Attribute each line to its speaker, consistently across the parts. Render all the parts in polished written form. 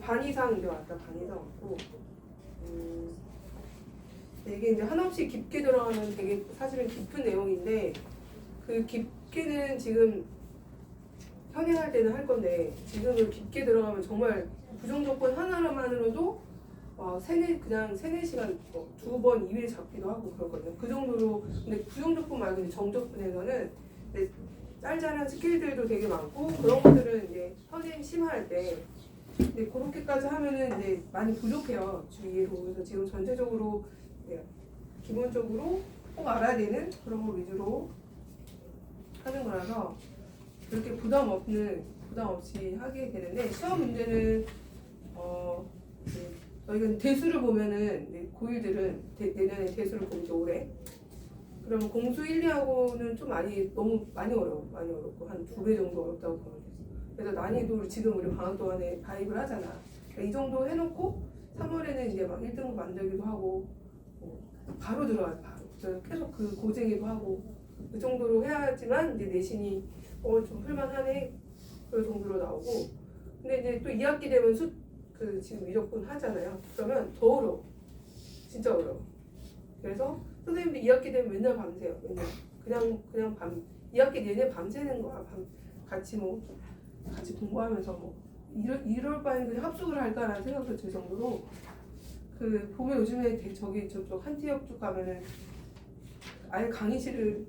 Speaker 1: 반 이상 이제 왔다. 반 이상 왔고. 이게 이제 한없이 깊게 들어가면 되게 사실은 깊은 내용인데 그 깊게는 지금 현행할 때는 할 건데 지금은 깊게 들어가면 정말 부정조건 하나만으로도 그냥 3-4시간 두 번 2회 잡기도 하고 그렇거든요. 그 정도로. 근데 부정조건 말고 이제 정조건에서는 짤짤한 스킬들도 되게 많고 그런 것들은 이제 선생님 심화할 때 근데 그렇게까지 하면은 이제 많이 부족해요. 주의로. 그래서 지금 전체적으로 기본적으로 꼭 알아야 되는 그런 거 위주로 하는 거라서 그렇게 부담 없이 하게 되는데 시험 문제는 저희가 대수를 보면은 고1들은 내년에 대수를 보면 올해 그러면 공수 1, 2하고는 좀 너무 많이 어렵고 한 2배 정도 어렵다고 보면 돼요. 그래서 난이도를 지금 우리 방학 동안에 가입을 하잖아. 그러니까 이 정도 해놓고 3월에는 이제 막 1등급 만들기도 하고 바로 들어가요. 바로 계속 그 고쟁이도 하고 그 정도로 해야지만 이제 내신이 좀 할만하네 그 정도로 나오고. 근데 이제 또 2학기 되면 지금 위적분 하잖아요. 그러면 더 어려워. 진짜 어려워. 그래서 선생님들 2학기 되면 맨날 밤새요. 맨날 그냥 2학기 내내 밤새는 거야. 같이 공부하면서 이럴 바에는 그냥 합숙을 할까라는 생각도 들 정도로 보면 요즘에 저쪽 한티역 쪽 가면은 아예 강의실을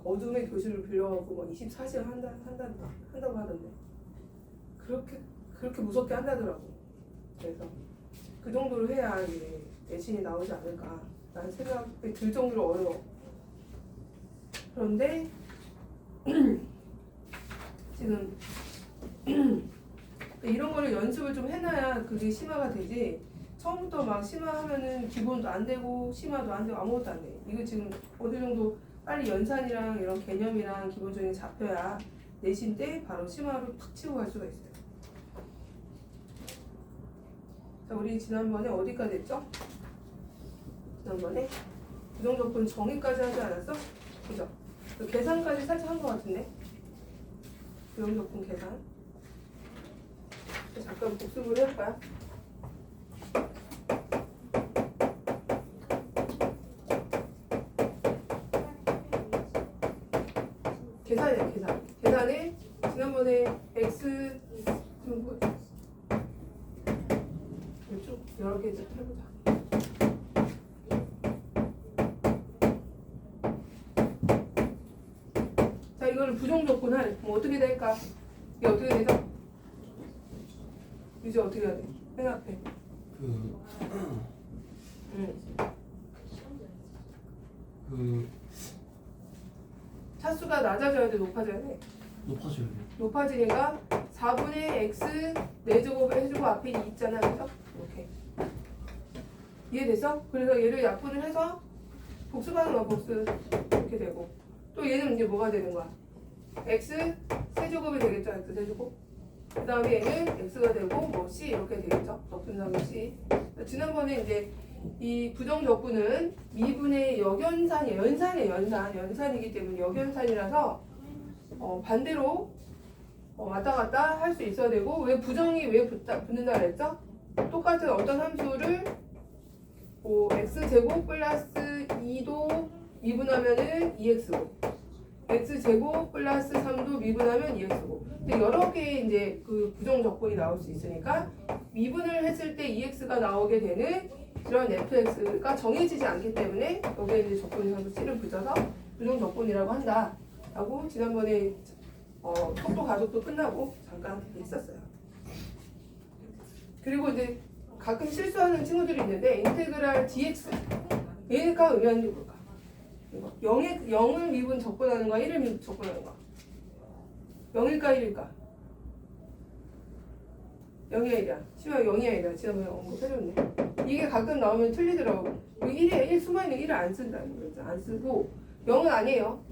Speaker 1: 어둠의 교실을 빌려가고 24시간 한다고 하던데 그렇게 무섭게 한다더라고. 그래서 그 정도로 해야 이제 내신이 나오지 않을까라는 생각이 들 정도로 어려워. 그런데 지금 이런 거를 연습을 좀 해놔야 그게 심화가 되지. 처음부터 막 심화하면은 기본도 안 되고 심화도 안 되고 아무것도 안 돼. 이거 지금 어느 정도 빨리 연산이랑 이런 개념이랑 기본적인 잡혀야 내신 때 바로 심화로 탁 치고 갈 수가 있어요. 자, 우리 지난번에 어디까지 했죠? 지난번에 부정조건 정의까지 하지 않았어? 그죠? 계산까지 살짝 한 것 같은데? 부정조건 계산. 잠깐 복습을 해볼까요? 계산이야, 계산. 계산에 지난번에 x 쭉 여러 개 해보자. 자, 이거를 부정조건 하래. 그럼 어떻게 될까? 이게 어떻게 되죠? 이제 어떻게 해야 돼? 생각해. 차수가 낮아져야 돼, 높아져야 돼?
Speaker 2: 높아져야 돼.
Speaker 1: 높아지니까 4분의 x 4제곱 해주고 앞에 2 있잖아. 그래서 이렇게 이해됐어? 그래서 얘를 약분을 해서 복습하는 거야. 복습 이렇게 되고 또 얘는 이제 뭐가 되는 거야? x 세제곱이 되겠죠. x 세제곱. 그 다음에 얘는 x가 되고 c 이렇게 되겠죠. 적분상의 c. 지난번에 이제 이 부정적분은 미분의 역연산이에요. 연산이기 때문에 역연산이라서 반대로 왔다 갔다 할 수 있어야 되고. 왜 부정이 왜 붙는다 그랬죠? 똑같은 어떤 함수를 x제곱 플러스 2도 미분하면은 2x고 x제곱 플러스 3도 미분하면 2x고. 근데 여러 개의 이제 그 부정 적분이 나올 수 있으니까 미분을 했을 때 2x가 나오게 되는 이런 fx가 정해지지 않기 때문에 여기에 이제 적분상도 c를 붙여서 부정 적분이라고 한다라고 지난번에 속도 가속도 끝나고 잠깐 했었어요. 그리고 이제 가끔 실수하는 친구들이 있는데 인테그랄 dx 얘가 의미하는 게 뭘까? 0을 미분 적분하는 거야? 1을 미분 적분하는 거야? 0일까 1일까? 0이야 1이야. 심지어 0이야 1이야. 지난번에 언급해줬네. 이게 가끔 나오면 틀리더라고. 1에 숨어있는 1을 안 쓴다는 거죠. 안 쓰고 0은 아니에요.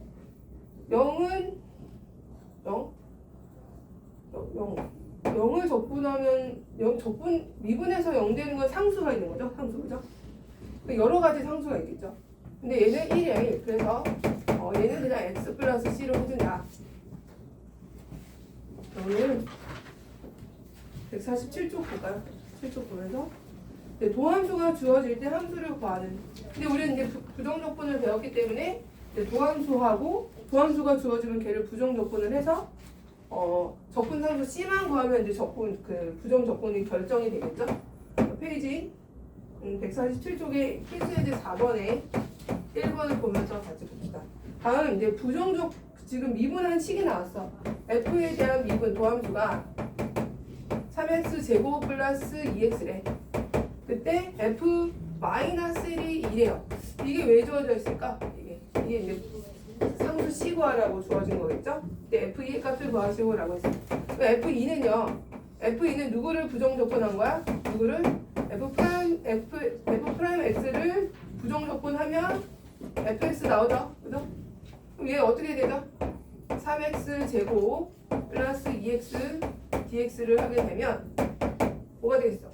Speaker 1: 0은 0을 적분하면 미분해서 0 되는 건 상수가 있는 거죠. 상수, 그죠? 여러 가지 상수가 있겠죠. 근데 얘는 1이야 1. 그래서 얘는 그냥 x 플러스 c로 해준다. 0은 x 147쪽 볼까요? 7쪽 보면서 네, 도함수가 주어질 때 함수를 구하는. 근데 우리는 이제 부정조건을 배웠기 때문에 도함수가 주어지면 걔를 부정조건을 해서 적분 상수 C만 구하면 이제 부정 조건이 결정이 되겠죠? 페이지 147쪽에 필수예제 4번에 1번을 보면서 같이 봅시다. 다음 이제 지금 미분한 식이 나왔어. F에 대한 미분 도함수가 3x 제곱 플러스 2x래. 그때 F 마이너스 1이 2래요. 이게 왜 주어져 있을까? 이게 이제 상수 C 구하라고 주어진 거겠죠? 근데 F2의 값을 구하시오라고 했어요. F2는 누구를 부정조건한 거야? 누구를? F' X를 부정조건하면 fx 나오죠? 그죠? 그럼 얘 어떻게 되죠? 3x 제곱 플러스 2x dx를 하게 되면 뭐가 되겠어?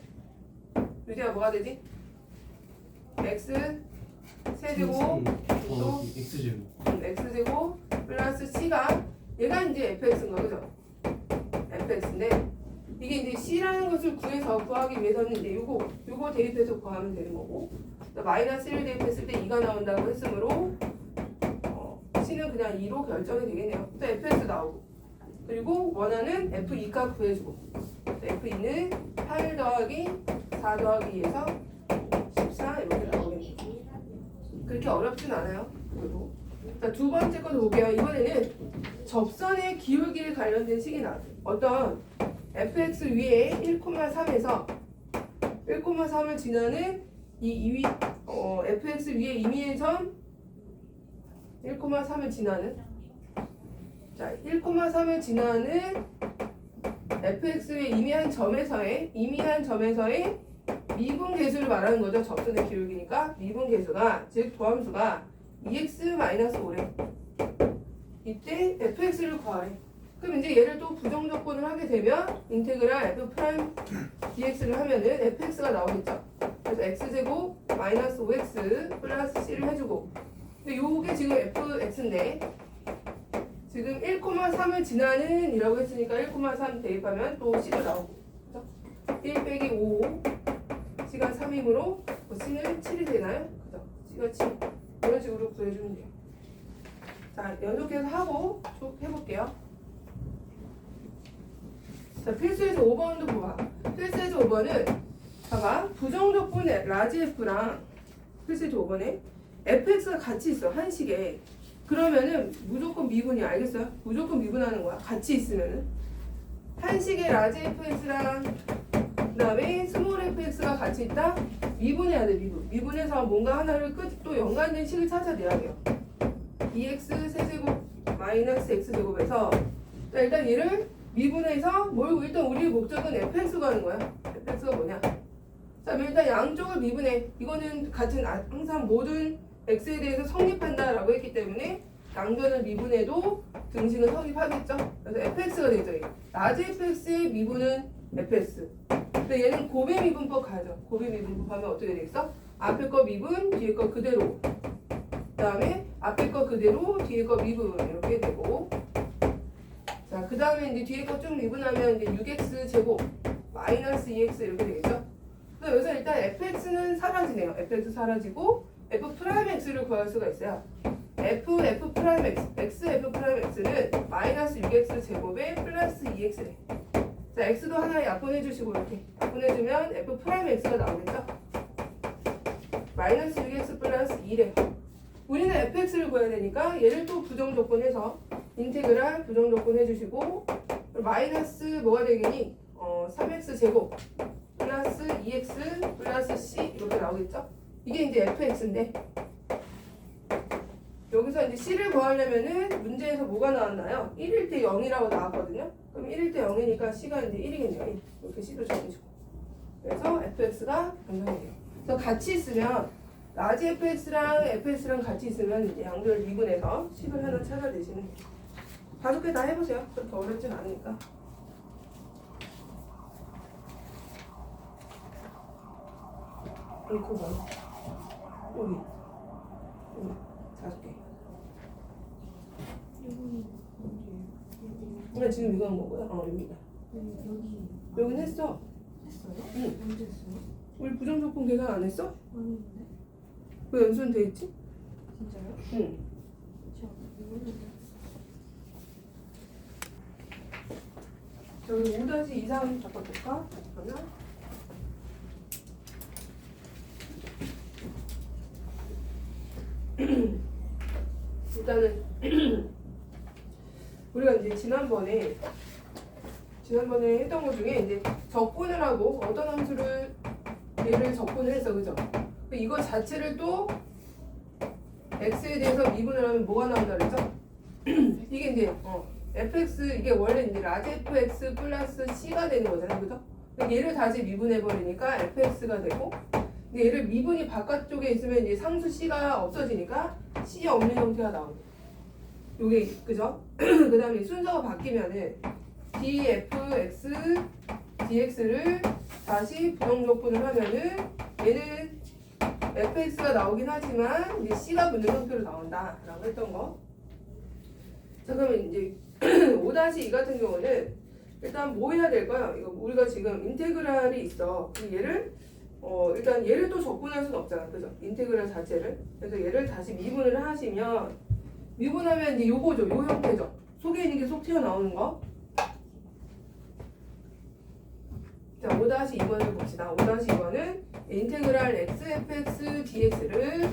Speaker 1: 유지야 뭐가 되지? x 세제곱 또 x제곱 플러스 c가 얘가 이제 fx인 거 그죠? fx인데 이게 이제 c라는 것을 구하기 위해서는 이제 요거 대입해서 구하면 되는 거고 마이너스 1을 대입했을 때 2가 나온다고 했으므로 c는 그냥 2로 결정이 되겠네요. 또 fx 나오고 그리고 원하는 f2 값 구해주고 f2는 8 더하기 4 더하기 2에서 14 이렇게 나오겠네요. 그렇게 어렵진 않아요. 그리고 자, 두 번째 것도 볼게요. 이번에는 접선의 기울기에 관련된 식이 나왔어요. 어떤 fx 위에 1,3에서 1,3을 지나는 fx 위에 임의의 점 1,3을 지나는 1,3을 지나는 fx 위에 임의한 점에서의 미분 계수를 말하는 거죠. 접선의 기울기니까 미분 계수가 즉 도함수가 2x-5래. 이때 fx를 구하래. 그럼 이제 얘를 또 부정조건을 하게 되면 인테그랄 f' dx를 하면은 fx가 나오겠죠. 그래서 x제곱 마이너스 5x 플러스 c를 해주고 근데 요게 지금 fx인데 지금 1,3을 지나는 이라고 했으니까 1,3 대입하면 또 c가 나오고 그죠? 1 빼기 5 c가 3이므로 c는 7이 되나요? 그죠? c가 7 이런 식으로 구해주면 돼요. 자 연속해서 하고 쭉 해볼게요. 자, 필수에서 5번도 보아. 필수에서 5번은 봐봐. 부정조건의 라지 F랑 필수에서 5번에 fx가 같이 있어. 한식에. 그러면은 무조건 미분이야. 알겠어요? 무조건 미분하는 거야. 같이 있으면은. 한식에 라지 fx랑 그다음에 스몰 fx가 같이 있다. 미분해야 돼. 미분해서 뭔가 하나를 또 연관된 식을 찾아내야 돼요. 2x 세제곱 마이너스 x제곱에서 일단 얘를 미분해서 일단 우리의 목적은 fx가 하는 거야. fx가 뭐냐? 자, 일단 양쪽을 미분해. 이거는 항상 모든 x에 대해서 성립한다라고 했기 때문에 양변을 미분해도 등식은 성립하겠죠. 그래서 fx가 되죠. 라지 fx의 미분은 fx. 근데 얘는 고배 미분법 가죠. 고배 미분법 하면 어떻게 되겠어? 앞에 거 미분, 뒤에 거 그대로. 그다음에 앞에 거 그대로, 뒤에 거 미분 이렇게 되고. 자, 그 다음에 이제 뒤에 거 쭉 미분하면 이제 6x 제곱 마이너스 2x 이렇게 되겠죠? 그래서 여기서 일단 fx는 사라지네요. fx 사라지고 f'x를 구할 수가 있어요. f'x는 마이너스 6x 제곱에 플러스 2x래. 자, x도 하나 약분해주시고 이렇게 약분해주면 f'x가 나오겠죠? 마이너스 6x 플러스 2래. 우리는 fx를 구해야 되니까 얘를 또 부정조건해서 인테그랄 부정조건 해주시고 마이너스 뭐가 되겠니? 3x 제곱 플러스 2x 플러스 c 이렇게 나오겠죠? 이게 이제 fx인데 여기서 이제 c를 구하려면은 문제에서 뭐가 나왔나요? 1일 때 0이라고 나왔거든요. 그럼 1일 때 0이니까 c가 이제 1이겠네요. 이렇게 c도 정해주고 그래서 fx가 변경돼요. 그래서 같이 있으면 라지 fx랑 같이 있으면 이제 양변을 미분해서 식을 하나 찾아내시면 돼요. 5개 다 해보세요. 그렇게 어렵진 않으니까. 그거 봐. 여기 5개. 근데 지금 이거 한 거고요. 여기다. 여긴 했어.
Speaker 2: 했어요?
Speaker 1: 응.
Speaker 2: 언제 했어요?
Speaker 1: 우리 부정조건 계산 안 했어?
Speaker 2: 아닌데.
Speaker 1: 왜 연수는 돼 있지?
Speaker 2: 진짜요?
Speaker 1: 응.
Speaker 2: 제가 모르는데.
Speaker 1: 저기 5-2상 바꿔볼까? 그러면 일단은 우리가 이제 지난번에 했던 것 중에 이제 적분을 하고 어떤 함수를 얘를 적분을 했어, 그죠? 이거 자체를 또 x에 대해서 미분을 하면 뭐가 나온다 그랬죠? 이게 이제 fx 이게 원래 이제 라지 fx 플러스 c가 되는 거잖아요, 그죠? 얘를 다시 미분해 버리니까 fx가 되고, 근데 얘를 미분이 바깥쪽에 있으면 이제 상수 c가 없어지니까 c 없는 형태가 나오고, 요게 그죠? 그 다음에 순서가 바뀌면은 dfx dx를 다시 부정적분을 하면은 얘는 fx가 나오긴 하지만 이제 c가 붙는 형태로 나온다라고 했던 거. 자, 그러면 이제 5-2 같은 경우는 일단 뭐 해야 될까요? 이거 우리가 지금 인테그랄이 있어. 얘를 일단 얘를 또 적분할 수는 없잖아, 그죠? 인테그랄 자체를. 그래서 얘를 다시 미분을 하시면 미분하면 이제 요거죠, 요 형태죠. 속에 있는 게 쏙 튀어나오는 거. 자, 5-2번을 봅시다. 5-2번은 인테그랄 xfx dx를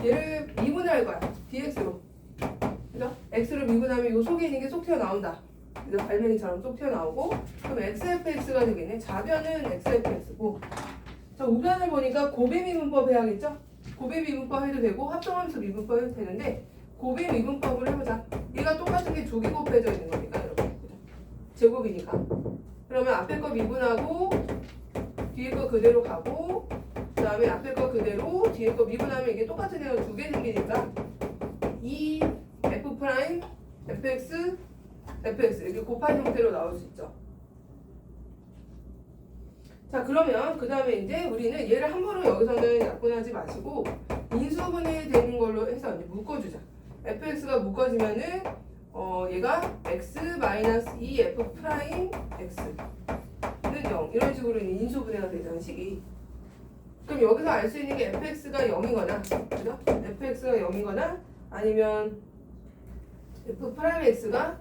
Speaker 1: 얘를 미분할 거야. dx로. 그죠? x로 미분하면 요 속에 있는 게 쏙 튀어나온다. 그죠? 발명이처럼 쏙 튀어나오고, 그럼 xfx가 되겠네. 좌변은 xfx고. 자, 우변을 보니까 고배 미분법 해야겠죠? 고배 미분법 해도 되고 합성함수 미분법 해도 되는데, 고배 미분법을 해보자. 얘가 똑같은 게 두 개 곱해져 있는 거니까, 여러분. 그죠? 제곱이니까. 그러면 앞에 거 미분하고 뒤에 거 그대로 가고, 그 다음에 앞에 거 그대로 뒤에 거 미분하면 이게 똑같은 애가 두 개 생기니까 이 f 프라임 fx fx 이렇게 곱한 형태로 나올 수 있죠. 자, 그러면 그 다음에 이제 우리는 얘를 함부로 여기서는 약분하지 마시고 인수분해 되는 걸로 해서 이제 묶어주자. fx가 묶어지면은 얘가 x-2 f 프라임 x는 0 이런 식으로 인수분해가 되잖아, 식이. 그럼 여기서 알 수 있는 게 fx가 0이거나, 그죠? fx가 0이거나 아니면 f 프라임 x가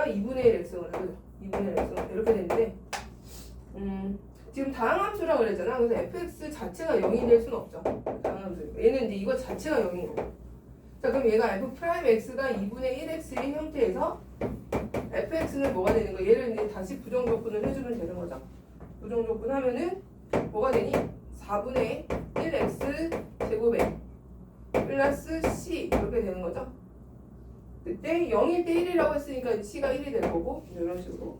Speaker 1: 2분의 1 x거나, 그죠? 2분의 1 x거나 이렇게 되는데, 지금 다항함수라고 그랬잖아. 그래서 fx 자체가 0이 될 수는 없죠. 다항함수. 얘는 이제 이거 자체가 0인 거고. 자, 그럼 얘가 f 프라임 x가 2분의 1 x인 형태에서 fx는 뭐가 되는 거야? 얘를 이제 다시 부정적분을 해주면 되는 거죠. 부정적분 하면은 뭐가 되니? 4분의 1x 제곱에 플러스 c 이렇게 되는 거죠. 그때 0일 때 1이라고 했으니까 c가 1이 될 거고, 이런 식으로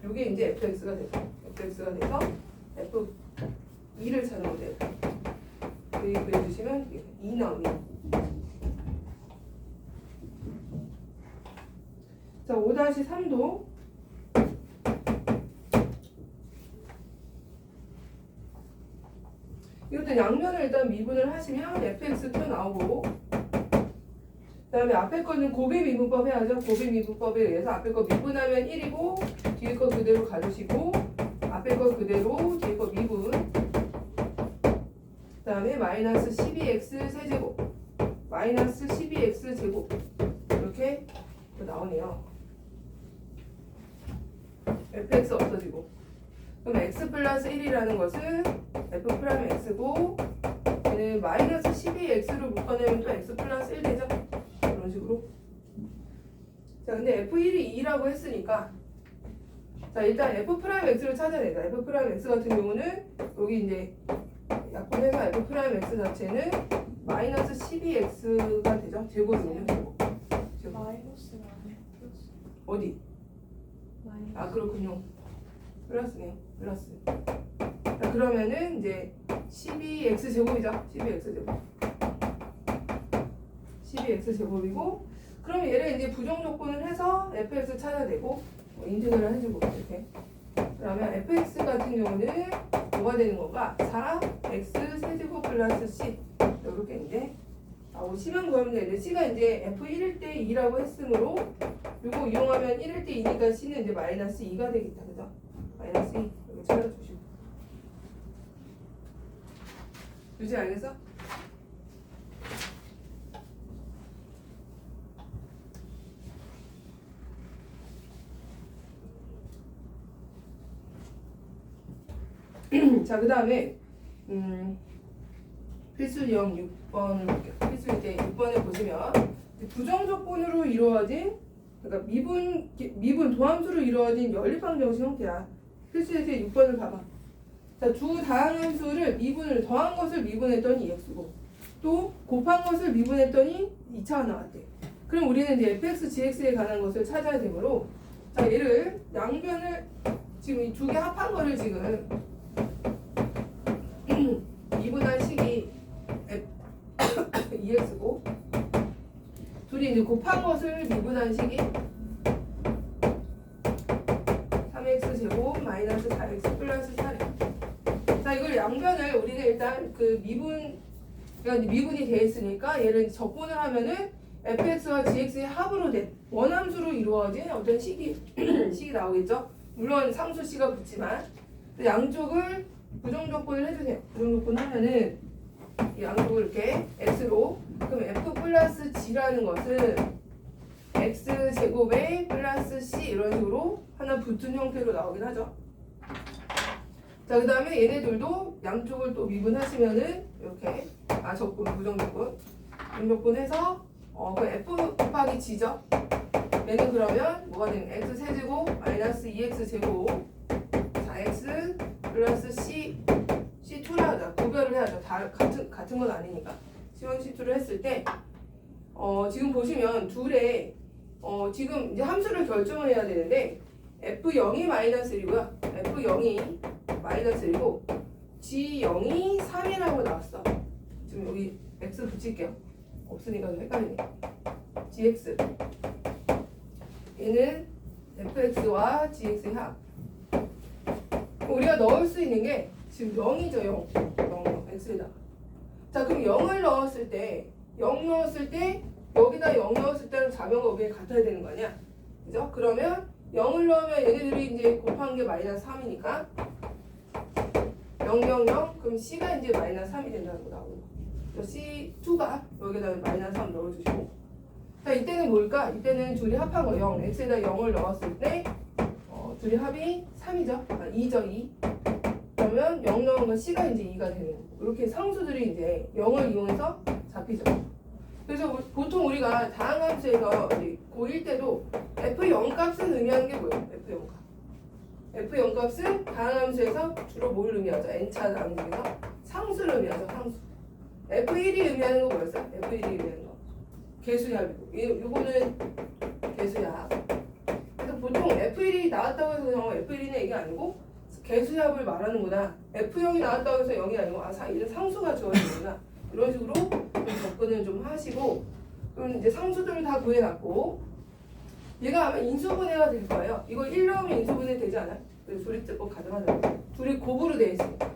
Speaker 1: 요게 이제 fx가 돼서 f2를 찾는 거예요. 여기 그려주시면 2 나옵니다. 자, 5-3도 이것도 양면을 일단 미분을 하시면 fx 튀어나오고, 그 다음에 앞에 거는 곱의 미분법 해야죠. 곱의 미분법에 의해서 앞에 거 미분하면 1이고 뒤에 거 그대로 가주시고, 앞에 거 그대로 뒤에 거 미분, 그 다음에 마이너스 12x 세제곱 마이너스 12x 제곱 이렇게 나오네요. fx 없어지고, 그럼 x 플러스 1이라는 것은 f 프라임 x고, 얘는 마이너스 12x로 묶어내면 또 x 플러스 1 되죠? 이런 식으로. 자, 근데 f1이 2라고 했으니까, 자, 일단 f 프라임 x를 찾아내자. f 프라임 x 같은 경우는 여기 이제 약분해서 f 프라임 x 자체는 마이너스 12x가 되죠? 제곱이군요. 제곱.
Speaker 2: 마이너스가 아니야. 플러스.
Speaker 1: 어디?
Speaker 2: 마이너스.
Speaker 1: 아, 그렇군요. 플러스네요. 플러스. 자, 그러면은 이제 12x 제곱이죠. 12x 제곱. 12x 제곱이고, 그러면 얘를 이제 부정조건을 해서 fx 찾아내고 인테그랄 해주고 이렇게. 그러면 fx 같은 경우는 뭐가 되는 건가? 4x 세제곱 플러스 c 이렇게 이제 C만 구하면 되는데 C가 이제 f1일 때 2라고 했으므로 요거 이용하면 1일 때 2니까 C는 이제 마이너스 2가 되겠다. 그죠? 마이너스 2. 이렇게 찾아주시고. 유지 알겠어? 자, 그 다음에 필수형 6번을 볼게요. 필수 이제 6번에 보시면 부정조건으로 이루어진 그러니까 미분 도함수로 이루어진 연립방정식 형태야. 필수에서 6번을 봐봐. 자, 두 다항함수를 미분을 더한 것을 미분했더니 2x고 또 곱한 것을 미분했더니 2차가 나왔대. 그럼 우리는 이제 fx, gx에 관한 것을 찾아야 되므로 자, 얘를 양변을 지금 이 두 개 합한 거를 지금 미분한 식이 2x고 둘이 이제 곱한 것을 미분한 식이 3x제곱 마이너스 4x 플러스 4래. 자, 이걸 양변을 우리는 일단 그 그러니까 미분이 돼 있으니까 얘를 적분을 하면은 fx와 gx의 합으로 된 원함수로 이루어진 어떤 식이 나오겠죠. 물론 상수 c가 붙지만 양쪽을 부정조건을 해주세요. 부정조건 하면은 이 양쪽을 이렇게 x로 그럼 f 플러스 g라는 것은 x 제곱에 플러스 c 이런 식으로 하나 붙은 형태로 나오긴 하죠. 자, 그 다음에 얘네들도 양쪽을 또 미분하시면은 이렇게 적분 부정조건 부정조건해서 그 f 곱하기 g죠. 얘는 그러면 뭐가 되는 x 세제곱 마이너스 2x 제곱 4x 플러스 C2를 하자. 구별을 해야죠. 다 같은 건 아니니까. C1, C2를 했을 때 지금 보시면 둘의 지금 이제 함수를 결정을 해야 되는데 F0이 마이너스 1이고요. F0이 마이너스 1이고 G0이 3이라고 나왔어. 지금 여기 X 붙일게요. 없으니까 좀 헷갈리네. GX 얘는 FX와 GX의 합. 우리가 넣을 수 있는 게 지금 0이죠. 0 X에다가. 자, 그럼 0을 넣었을 때 0 넣었을 때 여기다 0 넣었을 때랑 좌변과 우변이 같아야 되는 거 아니야? 그죠? 그러면 0을 넣으면 얘네들이 이제 곱한 게 마이너스 3이니까 0, 0, 0 그럼 C가 이제 마이너스 3이 된다는 거 나오고 C2가 여기다 마이너스 3 넣어주시고 자, 이때는 뭘까? 이때는 둘이 합한 거 0 X에다 0을 넣었을 때 둘이 합이 3이죠. 2죠. 2 그러면 0 넣은 건 C가 이제 2가 되는 거고 이렇게 상수들이 이제 0을 이용해서 잡히죠. 그래서 보통 우리가 다항함수에서 고1 때도 F0 값은 의미하는 게 뭐예요? F0 값. F0 값은 다항함수에서 주로 뭘 의미하죠? n차 다항 중에서 상수를 의미하죠. 상수. F1이 의미하는 거 뭐였어요? F1이 의미하는 거. 개수합이고. 이거는 개수합. 그래서 보통 F1이 나왔다고 해서 F1이는 이게 아니고 개수합을 말하는구나. F0이 나왔다고 해서 0이 아니고 이런 상수가 주어지는구나. 이런 식으로 좀 접근을 좀 하시고 그럼 이제 상수들을 다 구해놨고 얘가 아마 인수분해가 될 거예요. 이거 1 넣으면 인수분해 되지 않아요? 그래서 조립제법 가능하다고. 둘이 곱으로 돼 있으니까.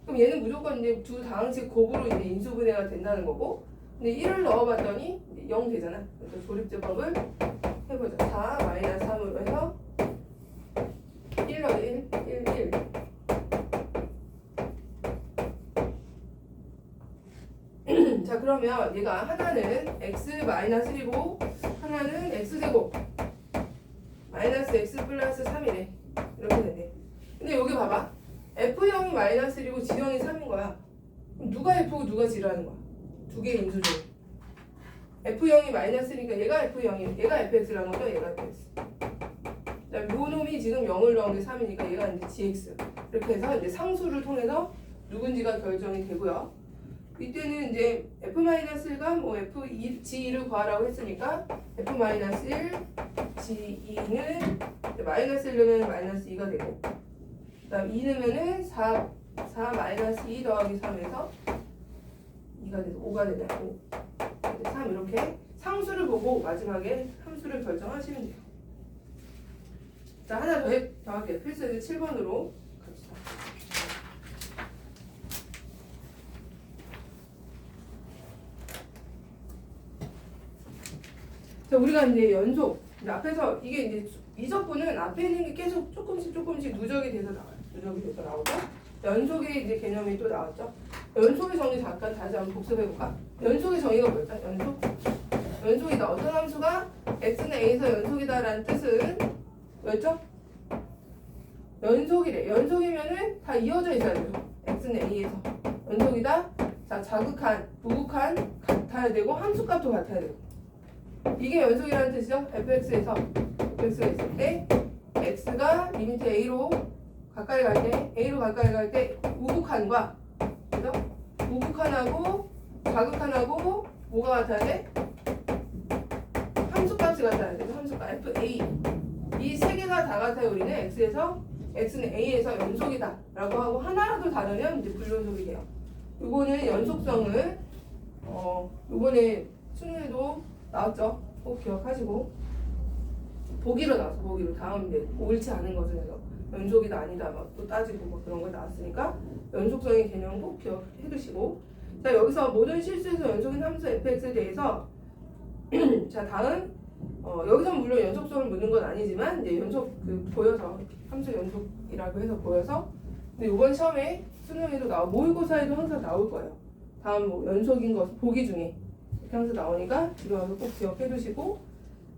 Speaker 1: 그럼 얘는 무조건 이제 두 다항식 곱으로 이제 인수분해가 된다는 거고 근데 1을 넣어봤더니 0 되잖아. 그래서 조립제법을 해보자. 4 마이너스 3으로 해서 1 넣어 1, 1, 1 자, 그러면 얘가 하나는 x-1이고 하나는 x제곱 마이너스 x 플러스 3이래. 이렇게 되네. 근데 여기 봐봐. F0이 마이너스 1이고 G0이 3인 거야. 그럼 누가 F고 누가 G라는 거야? 두 개의 인수 중. F0이 마이너스 1이니까 얘가 F0이고 얘가 FX라는 거죠. 얘가 FX. 자, 요 놈이 지금 0을 넣은 게 3이니까 얘가 이제 GX. 이렇게 해서 이제 상수를 통해서 누군지가 결정이 되고요. 이때는 이제 F-1과 뭐 F2, G2를 구하라고 했으니까 F-1, G2는 마이너스 1 넣으면 마이너스 2가 되고 그 다음 2 넣으면은 4 마이너스 2 더하기 3에서 2가 돼서 5가 되냐 5 3 이렇게 상수를 보고 마지막에 함수를 결정하시면 돼요. 자, 하나 더 할게요. 필수에서 7번으로 갑시다. 자, 우리가 이제 연속 이제 앞에서 이게 이제 이적분은 앞에 있는 게 계속 조금씩 누적이 돼서 나와요. 누적이 돼서 나오고 연속의 이제 개념이 또 나왔죠. 연속의 정의 잠깐 다시 한번 복습해볼까? 연속의 정의가 뭐였죠? 연속이다. 어떤 함수가 x는 a에서 연속이다라는 뜻은 뭐였죠? 연속이래. 연속이면은 다 이어져 있어야 돼요. x는 a에서 연속이다. 자, 자극한, 부극한 같아야 되고 함수값도 같아야 되고. 이게 연속이라는 뜻이죠. fx가 있을 때 x가 리미트 a로 가까이 갈 때 우극한과 그죠? 우극한하고 자극한하고 뭐가 같아야 돼? 함수값이 같아야 돼. 함수값 fa 이 세 개가 다 같아요. 우리는 x는 a에서 연속이다 라고 하고 하나라도 다르면 이제 불연속이 돼요. 이거는 연속성을 이번에 수능에도 나왔죠. 꼭 기억하시고 보기로 나왔어. 보기로 다음 이제 옳지 않은 것을 해서 연속이다 아니다 막 또 따지고 뭐 그런 거 나왔으니까 연속성의 개념 꼭 기억해 두시고 자 여기서 모든 실수에서 연속인 함수 fx에 대해서 자 다음 여기서 물론 연속성을 묻는 건 아니지만 이제 연속 보여서 함수 연속이라고 해서 보여서 근데 이번 시험에 수능에도 모의고사에도 항상 나올 거예요. 다음 뭐 연속인 것 보기 중에 이렇게 항상 나오니까 지금 와서 꼭 기억해 두시고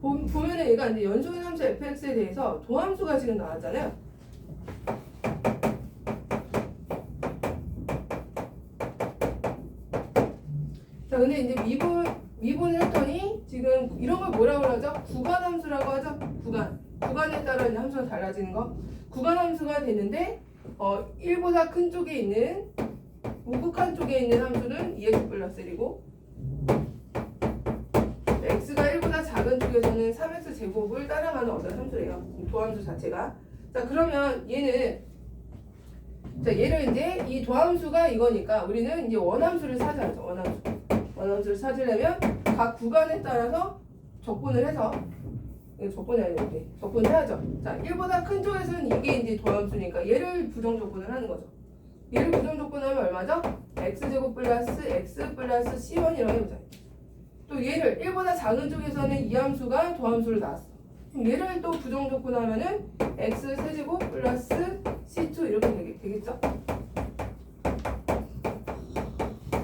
Speaker 1: 보면은 얘가 이제 연속인 함수 fx에 대해서 도함수가 지금 나왔잖아요. 자 근데 이제 미분을 했더니 지금 이런 걸 뭐라고 하죠? 구간함수라고 하죠. 구간에 따라 이제 함수가 달라지는 거. 구간함수가 되는데 1보다 큰 쪽에 있는 우극한 쪽에 있는 함수는 2x 플러스 1이고 x가 1보다 작은 쪽에서는 3x 제곱을 따라가는 어떤 함수예요. 도함수 자체가. 자 그러면 얘를 이제 이 도함수가 이거니까 우리는 이제 원함수를 찾아야죠. 원함수를 찾으려면 각 구간에 따라서 적분을 해서 적분이 아니는데 적분을 해야죠. 자 1보다 큰 쪽에서는 이게 이제 도함수니까 얘를 부정적분을 하는 거죠. 얘를 부정적분하면 얼마죠? x제곱 플러스 x 플러스 c1이라고 해보자. 또 얘를 1보다 작은 쪽에서는 이 함수가 도함수를 나왔어. 그럼 얘를 또 부정적분하면은 x 세제곱 플러스 c2 이렇게 되겠죠?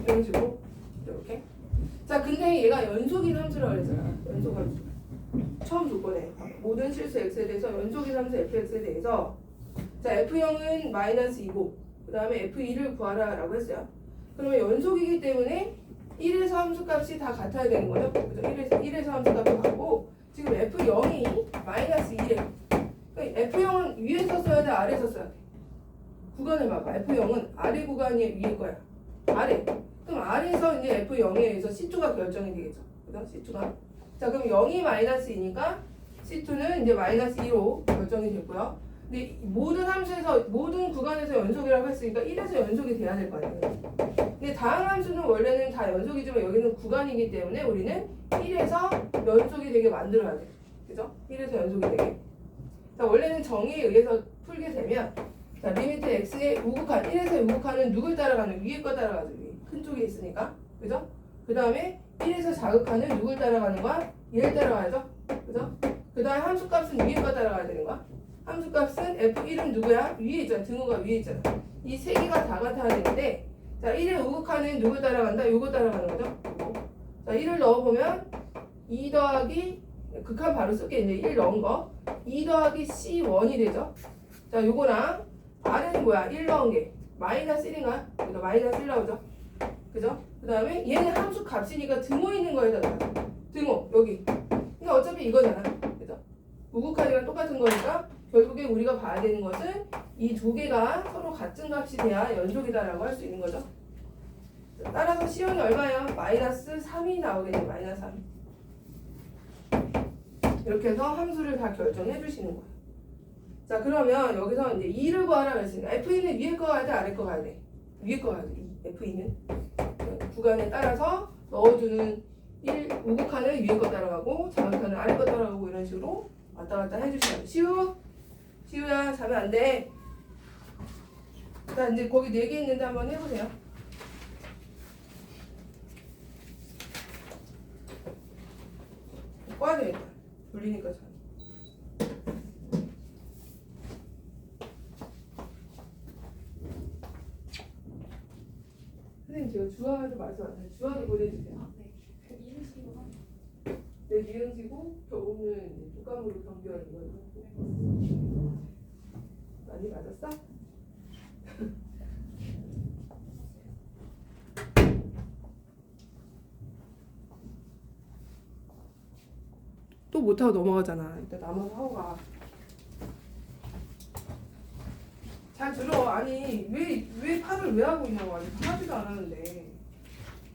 Speaker 1: 이런 식으로 이렇게. 자 근데 얘가 연속인 함수라고 그랬잖아. 연속 함수. 처음 조건에 모든 실수 x에 대해서 연속인 함수 fx에 대해서 자 f0은 -2고 그 다음에 f2를 구하라 라고 했어요. 그러면 연속이기 때문에 1에서 함수값이 다 같아야 되는 거죠. 그죠? 1에서 함수값이 같고 지금 f0이 -2래. 그러니까 f0은 위에서 써야 돼 아래에서 써야 돼. 구간을 봐봐. f0은 아래 구간이 위일 거야. 아래. 그럼 아래에서 이제 f0에 의해서 c2가 결정이 되겠죠. 그죠? c2가. 자 그럼 0이 -2니까 c2는 이제 -2로 결정이 됐고요. 근데 모든 함수에서 모든 구간에서 연속이라고 했으니까 1에서 연속이 돼야 될 거 아니에요. 근데 다음 함수는 원래는 다 연속이지만 여기는 구간이기 때문에 우리는 1에서 연속이 되게 만들어야 돼. 그죠? 1에서 연속이 되게. 자 원래는 정의에 의해서 풀게 되면 자 리미트 x의 우극한 1에서 우극한은 누굴 따라가는 위에 거 따라가죠. 위에 큰 쪽에 있으니까. 그죠? 그 다음에 1에서 자극하는 누굴 따라가는 거야? 얘를 따라가야죠. 그죠? 그 다음에 함수값은 위에 거 따라가야 되는 거야. 함수값은 f1은 누구야? 위에 있잖아. 등호가 위에 있잖아. 이 세 개가 다 같아야 되는데 자 1의 우극한은 누굴 따라간다? 요거 따라가는 거죠. 자 1을 넣어보면 2 더하기 극한 바로 쓸게 이제 1 넣은 거 2 더하기 c1이 되죠. 자 요거랑 r은 뭐야? 1 넣은 게 -1인가? 그러니까 -1 나오죠. 그죠? 그 다음에 얘는 함수 값이니까 등호 있는 거에다 넣어요. 등호 여기. 그러니까 어차피 이거잖아. 그죠? 우극한이랑 똑같은 거니까 결국에 우리가 봐야 되는 것은 이 두 개가 서로 같은 값이 돼야 연속이다라고 할 수 있는 거죠. 따라서 C1이 얼마예요? -3이 나오겠네요. -3. 이렇게 해서 함수를 다 결정해 주시는 거예요. 자 그러면 여기서 이제 2를 구하라 그랬으니까 F2는 위에 거 가야 돼? 아래 거 가야 돼? 위에 거 가야 돼. F2는 구간에 따라서 넣어주는 우극한은 위에 거 따라가고 자극한은 아래 거 따라가고 이런 식으로 왔다 갔다 해주시면 돼요. 시우야 자면 안 돼. 자 이제 거기 4개 있는데 한번 해보세요. 꺼야 되겠다. 돌리니까 잘. 제가 주화도 말씀하세요. 주화도 보내주세요.
Speaker 2: 아, 네. 이름식으로 하면
Speaker 1: 네, 이응시고 교우는 독감으로 변경하는 거예요. 많이 맞았어? 또 못하고 넘어가잖아. 일단 남아서 하고 가. 잘 들어. 아니 왜 팔을 왜 하고 있냐고. 아직 하지도 않았는데.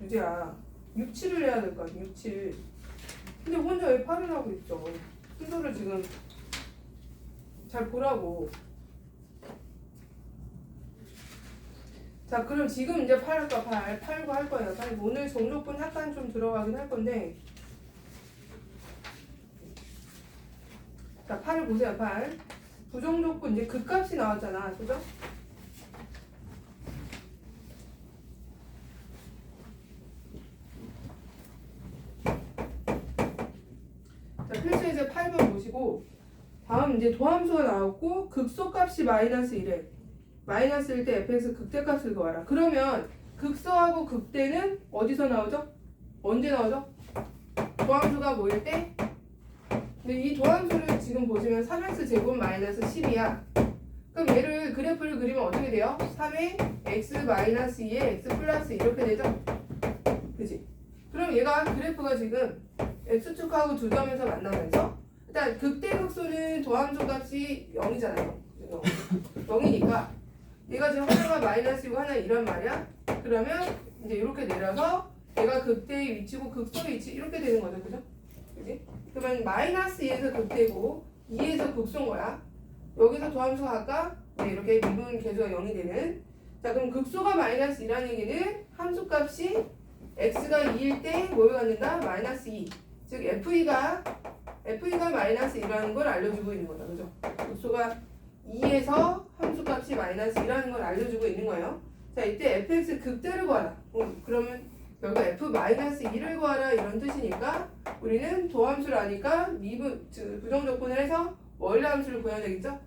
Speaker 1: 유재야 6, 7을 해야 될 거 아니야. 6, 7. 근데 혼자 왜 팔을 하고 있어. 순서를 지금 잘 보라고. 자, 그럼 지금 이제 팔과 팔고 할 거예요. 오늘 종족분 약간 좀 들어가긴 할 건데. 자, 8을 보세요. 8. 부정족분 이제 극값이 나왔잖아. 그죠? 자, 필수 이제 8번 보시고 다음 이제 도함수가 나왔고 극소값이 마이너스 1에 마이너스 1 때 fx 극대값을 구하라. 그러면 극소하고 극대는 어디서 나오죠? 언제 나오죠? 도함수가 뭐일 때? 근데 이 도함수를 지금 보시면 3x 제곱 마이너스 10이야. 그럼 얘를 그래프를 그리면 어떻게 돼요? 3에 x 마이너스 2에 x 플러스 이렇게 되죠? 그지? 그럼 얘가 그래프가 지금 x축하고 두 점에서 만나면서 일단 극대극소는 도함수 값이 0이잖아요. 0이니까 얘가 지금 하나가 마이너스이고 하나 이란 말이야. 그러면 이제 이렇게 내려서 얘가 극대의 위치고 극소의 위치 이렇게 되는 거죠. 그죠? 그지? 그러면 마이너스 2에서 극대고 2에서 극소인 거야. 여기서 도함수가 아까 이렇게 미분 계수가 0이 되는. 자, 그럼 극소가 마이너스 2라는 얘기는 함수값이 x가 2일 때 뭐를 갖는다? 마이너스 2. 즉 FE가 마이너스 2라는 걸 알려주고 있는 거다. 그죠? 극소가 2에서 함수값이 마이너스 2라는 걸 알려주고 있는 거예요. 자, 이때 fx 극대를 구하라. 그러면 여기가 f 마이너스 2를 구하라 이런 뜻이니까 우리는 도함수를 아니까 미분 부정조건을 해서 원래 함수를 구해야 되겠죠?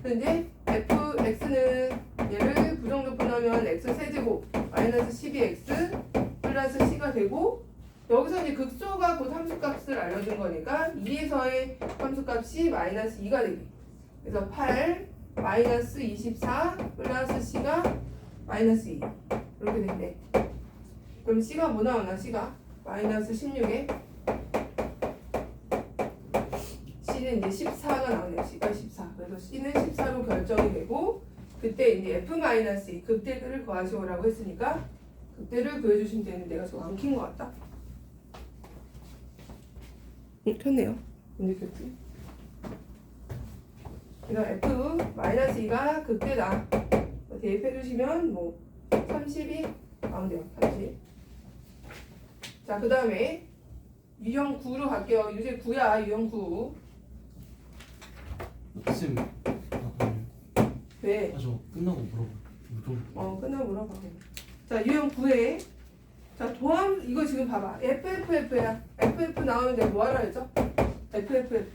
Speaker 1: 근데 fx는 얘를 부정조건하면 x 세제곱 마이너스 12x 플러스 c가 되고 여기서 이제 극소가 곧 함수값을 알려준 거니까 2에서의 함수값이 마이너스 2가 되게. 그래서 8 마이너스 24 플러스 c가 마이너스 2 이렇게 된대. 그럼 c가 뭐 나오나? c가 마이너스 16에 c는 이제 14가 나오네요. c가 14. 그래서 c는 14로 결정이 되고 그때 이제 f-2 극대를 구하시오라고 했으니까 극대를 구해주시면 되는데 내가 좀 안 킨 것 같다. 켰네요. 언제 켰지? 그래서 f-2가 극대다. 대입해주시면 뭐 30이 나온대요. 30. 자, 그 다음에 유형 9로 갈게요. 유제 9야. 유형 9.
Speaker 3: 쌤, 잠깐만요.
Speaker 1: 네.
Speaker 3: 저 끝나고 물어볼게요.
Speaker 1: 끝나고 물어봐. 자, 유형 9에 자, 도함 이거 지금 봐봐. FFF야. FF 나오면 내가 뭐 하라 했죠? FFF.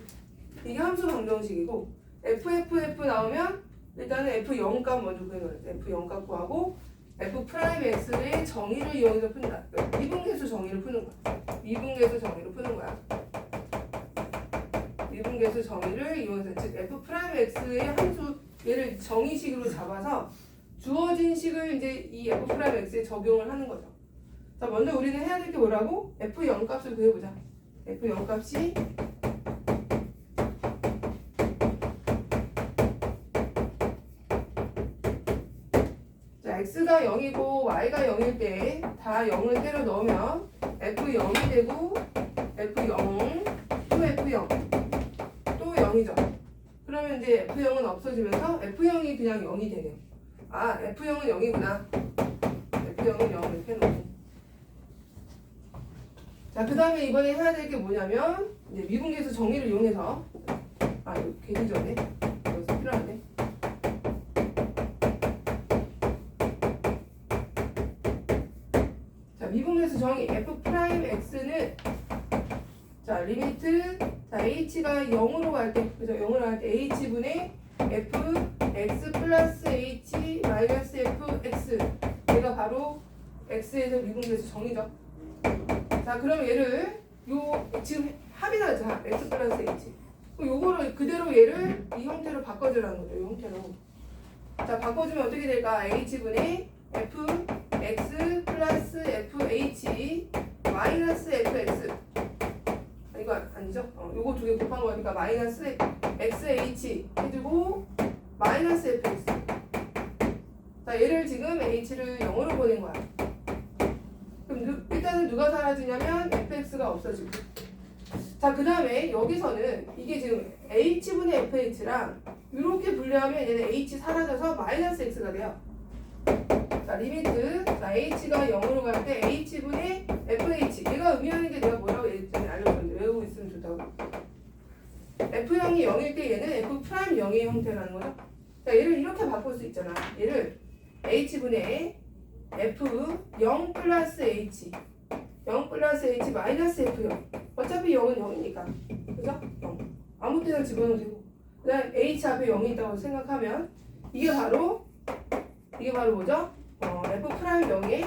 Speaker 1: 이게 함수 방정식이고 FFF 나오면 일단은 F0 값 먼저 구해놓아야 돼. F0 값 구하고 F'X의 정의를 이용해서 푼다. 미분계수 정의를 푸는 거야. 미분계수 정의를 푸는 거야. 미분계수 정의를 이용해서 즉 F'X의 함수 얘를 정의식으로 잡아서 주어진 식을 이제 이 F'X에 적용을 하는 거죠. 자, 먼저 우리는 해야 될 게 뭐라고? F0 값을 구해보자. F0 값이 자, X가 0이고 Y가 0일 때 다 0을 때려 넣으면 F0이 되고 F0 또 F0 또 0이죠. 그러면 이제 F0은 없어지면서 F0이 그냥 0이 되네요. 아, F0은 0이구나. F0은 0 이렇게 놓고. 자, 그 다음에 이번에 해야 될 게 뭐냐면 이제 미분계수 정의를 이용해서 이거 괜히 전에 여기서 필요한데 자, 미분계수 정의 F'X는 자, 리미트 자, H가 0으로 갈 때 그죠? 0으로 갈 때 H분의 F X 플러스 H 마이너스 F X 얘가 바로 x에서 미분계수 정의죠. 자, 그럼 얘를 지금 합이 나잖아. x 플러스 h. 그럼 요거를 그대로 얘를 이 형태로 바꿔주라는 거죠. 이 형태로. 자, 바꿔주면 어떻게 될까? h분의 fx 플러스 fh 마이너스 fx. 이거 아니죠? 요거 두 개 곱한 거니까 마이너스 xh 해주고 마이너스 fx. 자, 얘를 지금 h를 0으로 보낸 거야. 그럼 일단은 누가 사라지냐면 fx가 없어지고. 자, 그 다음에 여기서는 이게 지금 h분의 fh랑 이렇게 분류하면 얘는 h 사라져서 마이너스 x가 돼요. 자, 리미트. 자, h가 0으로 갈 때 h분의 fh. 얘가 의미하는 게 내가 뭐라고 예전에 알려줬는데 외우고 있으면 좋다고. f0이 0일 때 얘는 f'0의 형태라는 거죠. 자, 얘를 이렇게 바꿀 수 있잖아. 얘를 h분의 f0 플러스 h 0 플러스 h 마이너스 f0. 어차피 0은 0이니까. 그죠? 0. 아무 때나 집어넣어도 되고. 그 다음 h 앞에 0이 있다고 생각하면 이게 바로 뭐죠? f'0의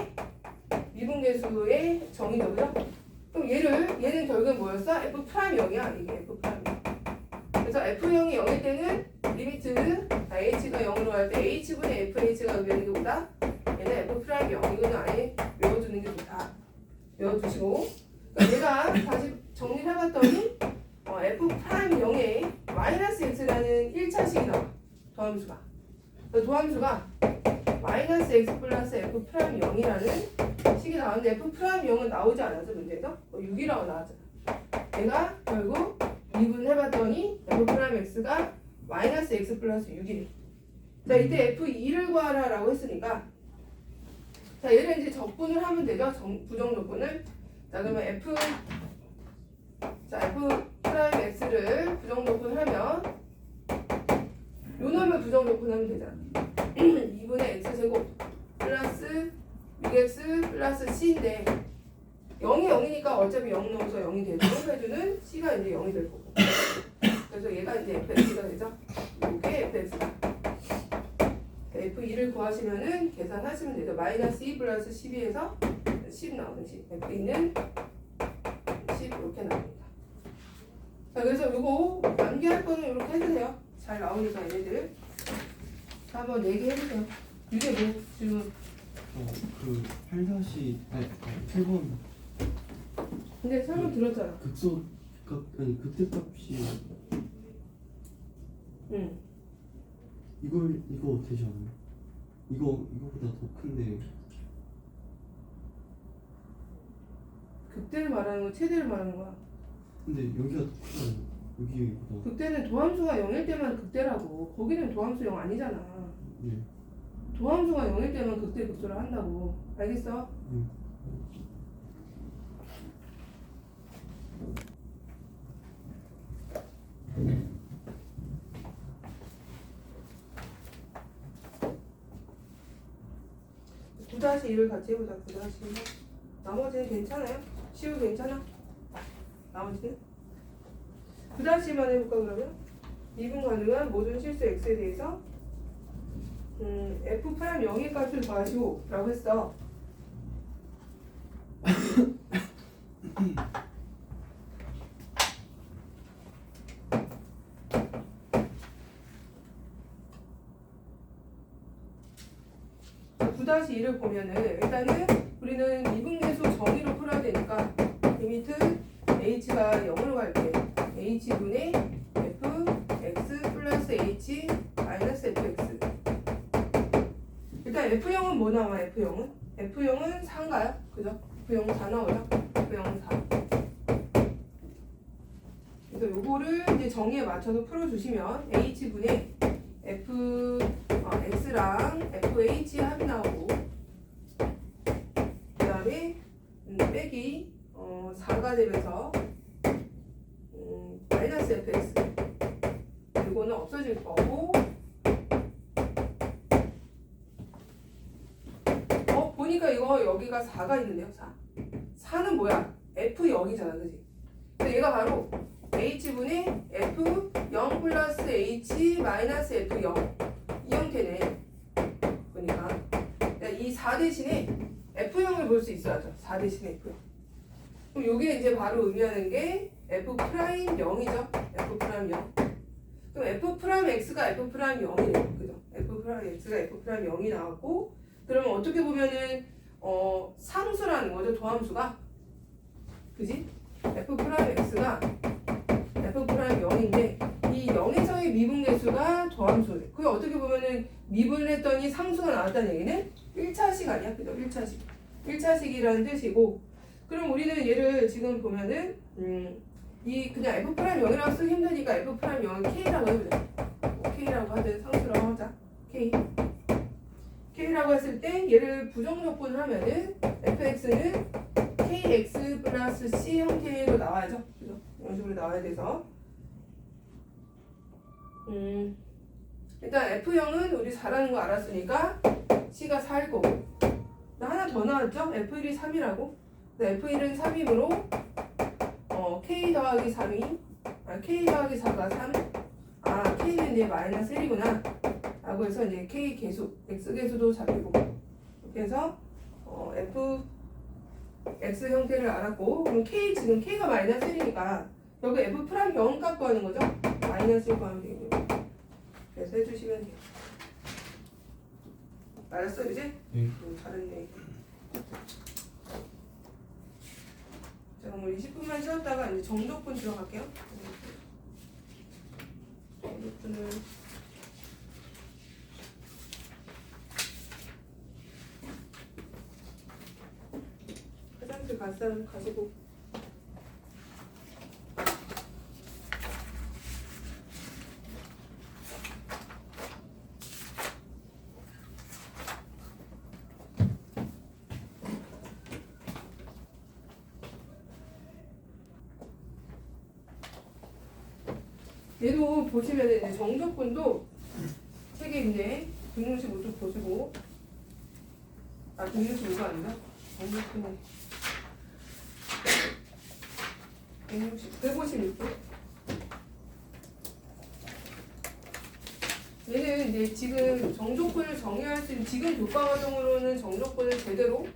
Speaker 1: 미분계수의 정의죠. 그죠? 그럼 얘는 결국은 뭐였어? f'0이야. 이게 f'0. 그래서 f0이 0일 때는 리미트 h가 0으로 갈 때 h분의 fh가 의미하는 게 뭐다? 얘는 f'0. 이거는 아예 외워두는 게 좋다. 외워두시고. 그러니까 얘가 다시 정리를 해봤더니 f'0에 마이너스 x라는 1차식이 나와. 도함수가. 도함수가 마이너스 x 플러스 f'0이라는 식이 나왔는데 f'0은 나오지 않아서 문제에서 6이라고 나왔잖아. 얘가 결국 미분해봤더니 f'(x가) 마이너스 x 플러스 6이래. 자, 이때 f2를 구하라라고 했으니까 자, 얘를 이제 적분을 하면 되죠. 부정적분을. 자, 그러면 f'(x를) 부정적분을 하면 요 놈을 부정적분하면 되잖아. 2분의 x제곱 플러스 6x 플러스 c인데 0이 0이니까 어차피 0 넣어서 0이 되고 해주는 c가 이제 0이 될 거고. 그래서 얘가 이제 fx가 되죠. 이게 fx가. f2를 구하시면은 계산하시면 되죠. 마이너스 2 플러스 12에서 10 나오는 10. f2는 10 이렇게 나옵니다. 자, 그래서 요거 암기할 거는 이렇게 해주세요. 잘 나오니까 얘네들. 자, 한번 4개 해주세요. 이게 뭐 지금
Speaker 3: 그 8-8번
Speaker 1: 근데 설명 들었잖아.
Speaker 3: 극소 값 아니 극대 값이
Speaker 1: 응.
Speaker 3: 이거 되지 않아요? 이거보다 더 큰데
Speaker 1: 극대를 말하는 거, 최대를 말하는 거야.
Speaker 3: 근데 여기가 더 크잖아요. 여기보다.
Speaker 1: 극대는 도함수가 0일 때만 극대라고. 거기는 도함수 0 아니잖아.
Speaker 3: 네.
Speaker 1: 도함수가 0일 때만 극대 극소를 한다고. 알겠어? 구 다시 1을 같이 해보자. 9-1. 나머지는 괜찮아요? 시우 괜찮아? 나머지는? 9-1만 해볼까 그러면? 미분 가능한 모든 실수 x에 대해서 f'0의 값을 구하시오 라고 했어. 다시 2를 보면은 일단은 우리는 미분계수 정의로 풀어야 되니까 리미트 h가 0으로 갈 때 h분의 fx 플러스 h 마이너스 fx. 일단 f0은 뭐 나와? f0은? f0은 4인가요? 그죠? f0은 4 나오죠? f0은 4. 그래서 요거를 이제 정의에 맞춰서 풀어주시면 h분의 x랑 fh 합이 나오고 그 다음에 빼기 4가 되면서 마이너스 fx 이거는 없어질 거고 보니까 이거 여기가 4가 있는데요. 4는 뭐야? f0이잖아. 그치? 그래서 얘가 바로 h분의 f0 플러스 h 마이너스 f0 이 형태네. 보니까 이 4 대신에 F형을 볼 수 있어야죠. 4 대신 F형. 그럼 요게 이제 바로 의미하는 게 F'0이죠. F'0. 그럼 F'X가 F'0이래요. 그죠? F'X가 F'0이 나왔고, 그러면 어떻게 보면은, 상수라는 거죠. 도함수가. 그지? F'X가 F'0인데, 이 0에서의 미분계수가 도함수래. 그게 어떻게 보면은 미분을 했더니 상수가 나왔다는 얘기는 1차식 아니야? 그죠? 1차식. 1차식이라는 뜻이고, 그럼 우리는 얘를 지금 보면은, 이 그냥 F'0이라고 쓰기 힘드니까 F'0은 K라고 해보자. K라고 하든 상수라고 하자. K라고 했을 때 얘를 부정적분을 하면은 fx는 kx 플러스 c 형태로 나와야죠. 그죠? 이런 식으로 나와야 돼서 일단 F형은 우리 잘하는 거 알았으니까 C가 4일 거고, 하나 더 나왔죠? F1이 3이라고. F1은 3이므로 K 더하기 3이 K 더하기 4가 3. K는 이제 마이너스 1이구나 라고 해서 이제 K 계수, X 계수도 잡히고, 이렇게 해서 X 형태를 알았고, 그럼 K, 지금 K가 마이너스 1이니까 여기 F'0 값 구하는 거죠? 마이너스 1 구하면 되겠네요. 그래서 해주시면 돼요. 알았어 이제?
Speaker 3: 네.
Speaker 1: 잘했네. 자, 그럼 우리 20분만 쉬었다가 이제 정적분 들어갈게요. 정적분은 화장실 갈 사람 가시고. 얘도 보시면 이제 정적분도 책에 있네. 165쪽 보시고. 165가 아니라 정적분은 156쪽. 얘는 이제 지금 정적분을 정의할 수 있는, 지금 교과 과정으로는 정적분을 제대로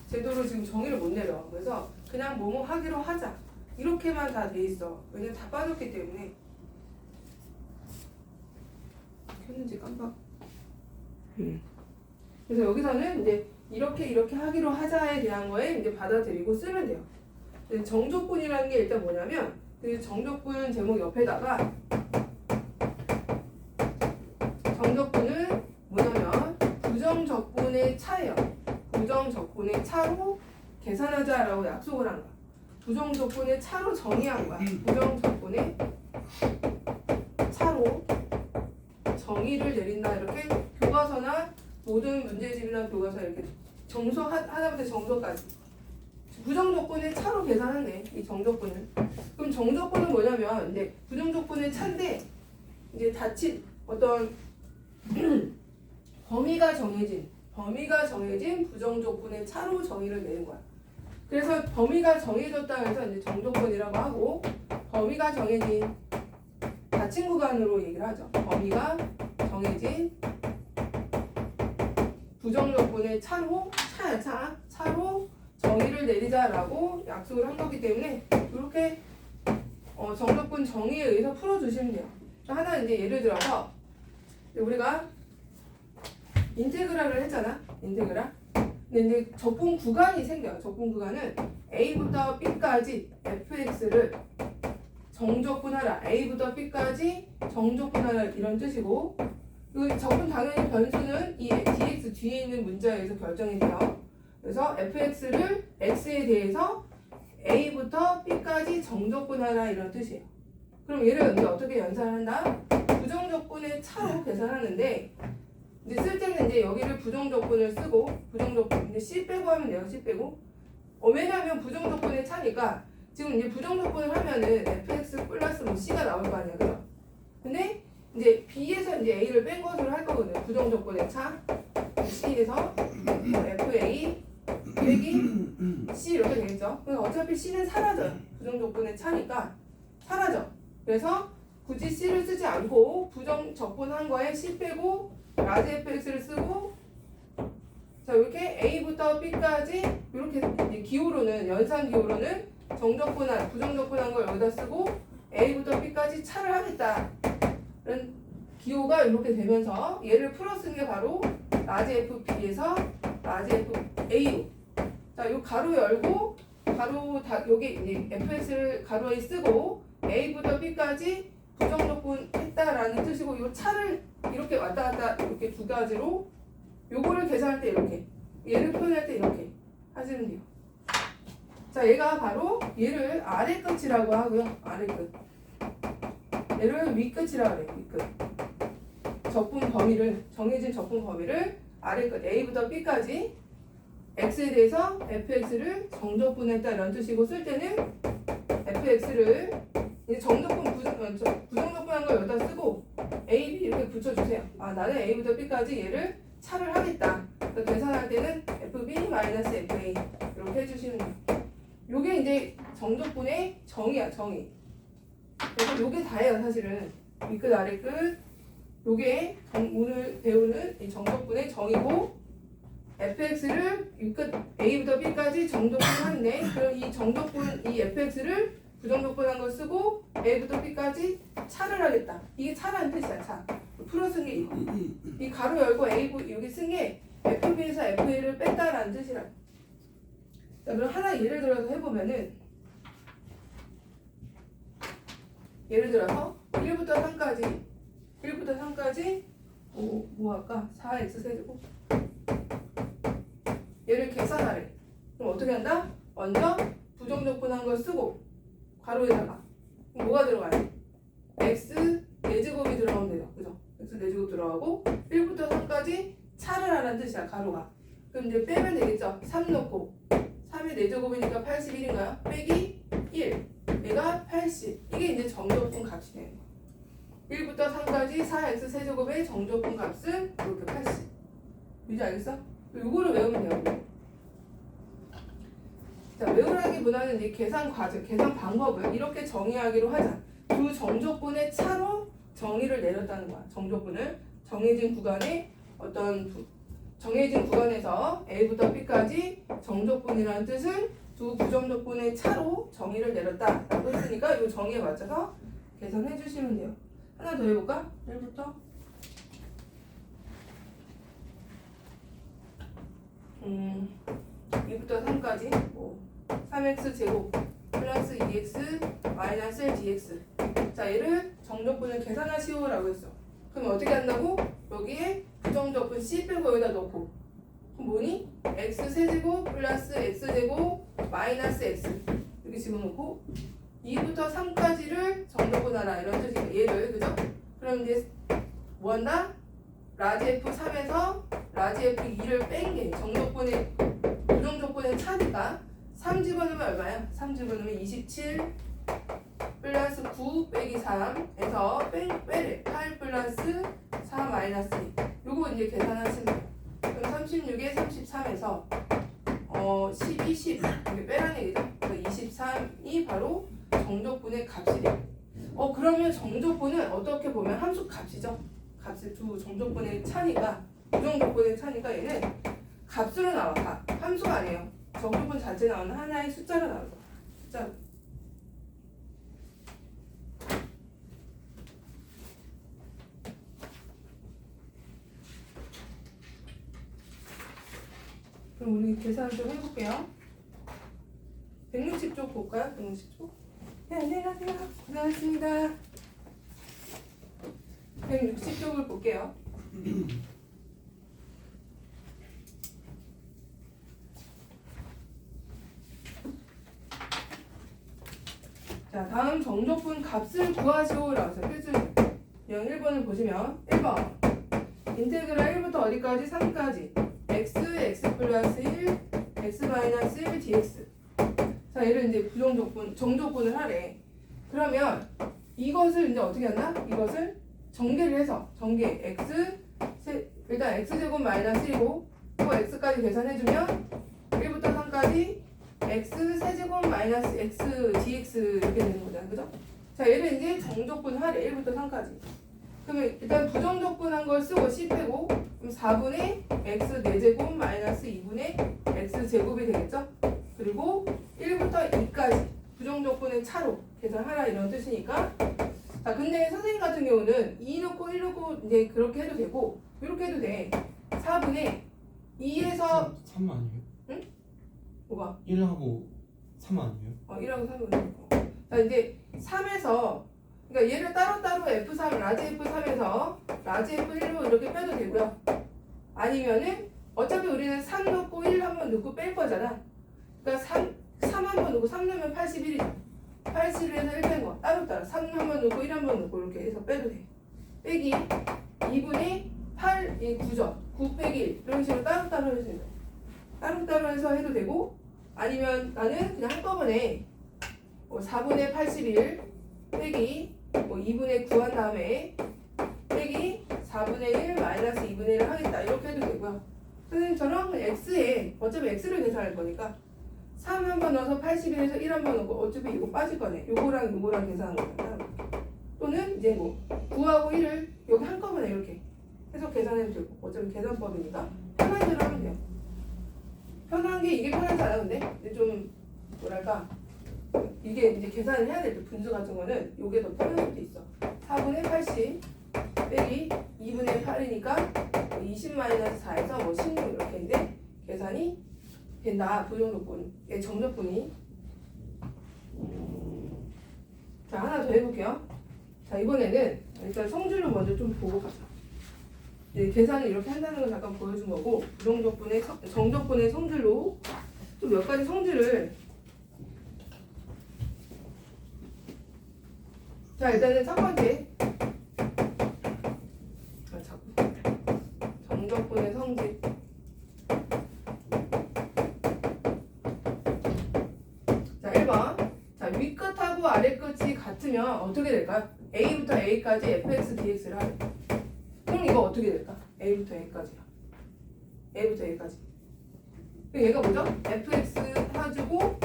Speaker 1: 지금 정의를 못 내려. 그래서 그냥 뭐뭐 하기로 하자 이렇게만 다 돼 있어. 왜냐면 다 빠졌기 때문에. 켰는지 깜빡. 그래서 여기서는 이제 이렇게 하기로 하자에 대한 거에 이제 받아들이고 쓰면 돼요. 정적분이라는 게 일단 뭐냐면, 그 정적분 제목 옆에다가 정적분은 뭐냐면 부정적분의 차예요. 부정적분의 차로 계산하자라고 약속을 한 거야. 부정적분의 차로 정의한 거야. 부정적분의 차로 정의를 내린다. 이렇게 교과서나 모든 문제집이나 교과서 이렇게 정서 하나부터 정서까지 부정적분의 차로 계산하네. 이 정적분은. 그럼 정적분은 뭐냐면 이제 부정적분의 차인데 이제 닫힌 어떤 범위가 정해진 부정적분의 차로 정의를 내는 거야. 그래서 범위가 정해졌다 해서 이제 정적분이라고 하고, 범위가 정해진 닫힌 구간으로 얘기를 하죠. 범위가 정해진 부정적분의 차로 정의를 내리자라고 약속을 한 거기 때문에 이렇게 정적분 정의에 의해서 풀어주시면 돼요. 하나 이제 예를 들어서 우리가 인테그랄을 했잖아. 인테그랄. 근데 이제 적분 구간이 생겨요. 적분 구간은 A부터 B까지 fx를 정적분하라. A부터 B까지 정적분하라 이런 뜻이고, 그 적분 당연히 변수는 이 dx 뒤에 있는 문자에 의해서 결정이 돼요. 그래서 fx를 x에 대해서 A부터 B까지 정적분하라 이런 뜻이에요. 그럼 얘를 이제 어떻게 연산한다? 부정적분의 차로 계산하는데, 이제 쓸 때는 이제 여기를 부정적분을 쓰고, 부정적분 근데 C 빼고 하면 돼요. C 빼고. 왜냐하면 부정적분의 차니까 지금 이제 부정적분을 하면은 fx 플러스 뭐 C가 나올 거 아니야, 그죠? 근데 이제 B에서 이제 A를 뺀 것으로 할 거거든요. 부정적분의 차 C에서 FA 빼기 C 이렇게 되겠죠. 그래서 어차피 C는 사라져요. 부정적분의 차니까 사라져. 그래서 굳이 C를 쓰지 않고 부정적분한 거에 C 빼고 라지 fx를 쓰고, 자, 이렇게 A부터 B까지 이렇게 이제 기호로는 연산 기호로는 정적분한, 부정적분한 걸 여기다 쓰고 A부터 B까지 차를 하겠다. 이런 기호가 이렇게 되면서 얘를 풀어 쓴 게 바로 라지 FB에서 라지 FA로. 자, 이 가로 열고 가로 다 여기 이제 FS를 가로에 쓰고 A부터 B까지 부정적분 했다라는 뜻이고 이 차를 이렇게 왔다 갔다 이렇게 두 가지로 요거를 계산할 때 이렇게 얘를 표현할 때 이렇게 하시면 돼요. 자, 얘가 바로 얘를 아래 끝이라고 하고요. 아래 끝. 얘를 위 끝이라고 해요. 위 끝. 적분 범위를 정해진 적분 범위를 아래 끝 A부터 B까지 X에 대해서 fx를 정적분했다라는 뜻이고 쓸 때는 fx를 이제 정적분 부정적분한 걸 여기다 쓰고 a, b 이렇게 붙여주세요. 아, 나는 a부터 b까지 얘를 차를 하겠다. 그래서 계산할 때는 fb-fa 이렇게 해주시면 돼요. 요게 이제 정적분의 정의야, 정의. 그래서 요게 다예요, 사실은. 위끝, 아래끝. 요게 오늘 배우는 이 정적분의 정의고 fx를 끝 a부터 b까지 정적분한데 그럼 이 정적분 이 fx를 부정적분한 걸 쓰고 a부터 b까지 차를 하겠다. 이게 차라는 뜻이야. 차. 풀어 쓴 게 이거. 이 가로 열고 a 여기 쓴 게 fb에서 fa를 뺐다라는 뜻이라. 자, 그럼 하나 예를 들어서 해보면은 예를 들어서 1부터 3까지 뭐 할까? 4x 세제곱 얘를 계산하래. 그럼 어떻게 한다? 먼저 부정적분한 걸 쓰고 가로에다가 그럼 뭐가 들어가요? x 4제곱이 들어가면 돼요. 그죠? x 4제곱 들어가고 1부터 3까지 차를 하라는 뜻이야. 가로가. 그럼 이제 빼면 되겠죠? 3 넣고 3의 4제곱이니까 81인가요? 빼기 1 얘가 80. 이게 이제 정적분 값이 되는 거야. 1부터 3까지 4x 세제곱의 정적분 값은 이렇게 80. 이제 알겠어? 요거를 외우면 돼요. 자, 외우라기보다는 이제 계산 과정, 계산 방법을 이렇게 정의하기로 하자. 두 정적분의 차로 정의를 내렸다는 거야. 정적분을 정해진 구간에 정해진 구간에서 A부터 B까지 정적분이라는 뜻은 두 부정적분의 차로 정의를 내렸다라고 했으니까 이 정의에 맞춰서 계산해 주시면 돼요. 하나 더 해볼까? 1부터 2부터 3까지 3x 제곱 플러스 2x 마이너스 1dx. 자, 얘를 정적분을 계산하시오라고 했어. 그럼 어떻게 한다고? 여기에 부정적분 c 빼고 여기다 넣고 그럼 뭐니? x 세제곱 플러스 x 제곱 마이너스 x 이렇게 집어넣고 2부터 3까지를 정적분하라 이런 뜻이니까 얘를, 그죠? 그럼 이제 뭐 한다? 라지 F3에서 라지 F2를 뺀 게 정적분의 부정적분의 차니까 3 집어넣으면 얼마야? 3 집어넣으면 27 플러스 9 빼기 3에서 빼래 8 플러스 4 마이너스 2 요거 이제 계산하시면 돼요. 그럼 36에 33에서 12, 10 이렇게 빼라는 얘기죠. 그래서 23이 바로 정적분의 값이래요. 그러면 정적분은 어떻게 보면 함수 값이죠. 값이 두 정적분의 차니까 부정적분의 차니까 얘는 값으로 나와. 함수가 아니에요. 정적분 자체 나오는 하나의 숫자로 나와요. 숫자로. 그럼 우리 계산 좀 해볼게요. 160쪽 볼까요? 160쪽? 네, 안녕하세요. 고생하셨습니다. 160쪽을 볼게요. 자, 다음 정적분 값을 구하시오라고 해서 필수입니다. 그냥 1번을 보시면 1번 인테그랄 1부터 어디까지? 3까지 x 플러스 1 x 마이너스 1 dx. 자, 얘를 이제 부정적분 정적분을 하래. 그러면 이것을 이제 어떻게 한다? 이것을 전개를 해서 일단 x제곱 마이너스 1이고 또 x까지 계산해주면 1부터 3까지 x 세제곱 마이너스 x dx 이렇게 되는 거잖아. 그죠? 자, 얘를 이제 정적분 하래. 1부터 3까지. 그러면 일단 부정적분한 걸 쓰고 C 빼고 그럼 4분의 x 4제곱 마이너스 2분의 x 제곱이 되겠죠? 그리고 1부터 2까지 부정적분의 차로 계산하라 이런 뜻이니까 자 근데 선생님 같은 경우는 2 넣고 1 넣고 이제 그렇게 해도 되고 이렇게 해도 돼 4분의 2에서
Speaker 3: 3 아니에요?
Speaker 1: 뭐가?
Speaker 3: 1하고 3 아니에요?
Speaker 1: 1하고 3은 자 이제 3에서 그러니까 얘를 따로따로 F3 라지 F3에서 라지 F1로 이렇게 빼도 되고요 아니면은 어차피 우리는 3 넣고 1 한번 넣고 뺄 거잖아 그러니까 3 한번 넣고 3 넣으면 81이죠 81에서 1 뺀 거 따로따로 3 한번 넣고 1 한번 넣고 이렇게 해서 빼도 돼 빼기 2분의 8, 9죠 9 빼기 1 이런 식으로 따로따로 해서 따로따로 해서 해도 되고 아니면 나는 그냥 한꺼번에 4분의 81 빼기 2분의 9 한 다음에 빼기 4분의 1 마이너스 2분의 1을 하겠다 이렇게 해도 되고요 선생님처럼 x에 어차피 x를 계산할 거니까 3 한번 넣어서 81에서 1 한번 넣고 어차피 이거 빠질 거네 요거랑 요거랑 계산한 거잖아 또는 이제 9하고 1을 여기 한꺼번에 이렇게 해서 계산해도 되고 어차피 계산법이니까 편한 대로 하면 돼요 편한 게 이게 편하지 않아 근데 좀 뭐랄까 이게 이제 계산을 해야 될 때 분수 같은 거는 요게 더 편할 수도 있어 4분의 80 빼기 2분의 8이니까 20 마이너스 4에서 16 이렇게인데 계산이 된다 부정적분의 정적분이 자 하나 더 해볼게요 자 이번에는 일단 성질로 먼저 좀 보고 가자 네, 계산을 이렇게 한다는 걸 잠깐 보여준 거고 부정적분의 정적분의 성질로 좀 몇 가지 성질을 자 일단은 첫 번째 정적분의 성질 자 1번 자 윗끝하고 아래끝이 같으면 어떻게 될까요? A부터 A까지 fx dx를 하래 그럼 이거 어떻게 될까? A부터 A까지야 A부터 A까지 그럼 얘가 뭐죠? fx 해주고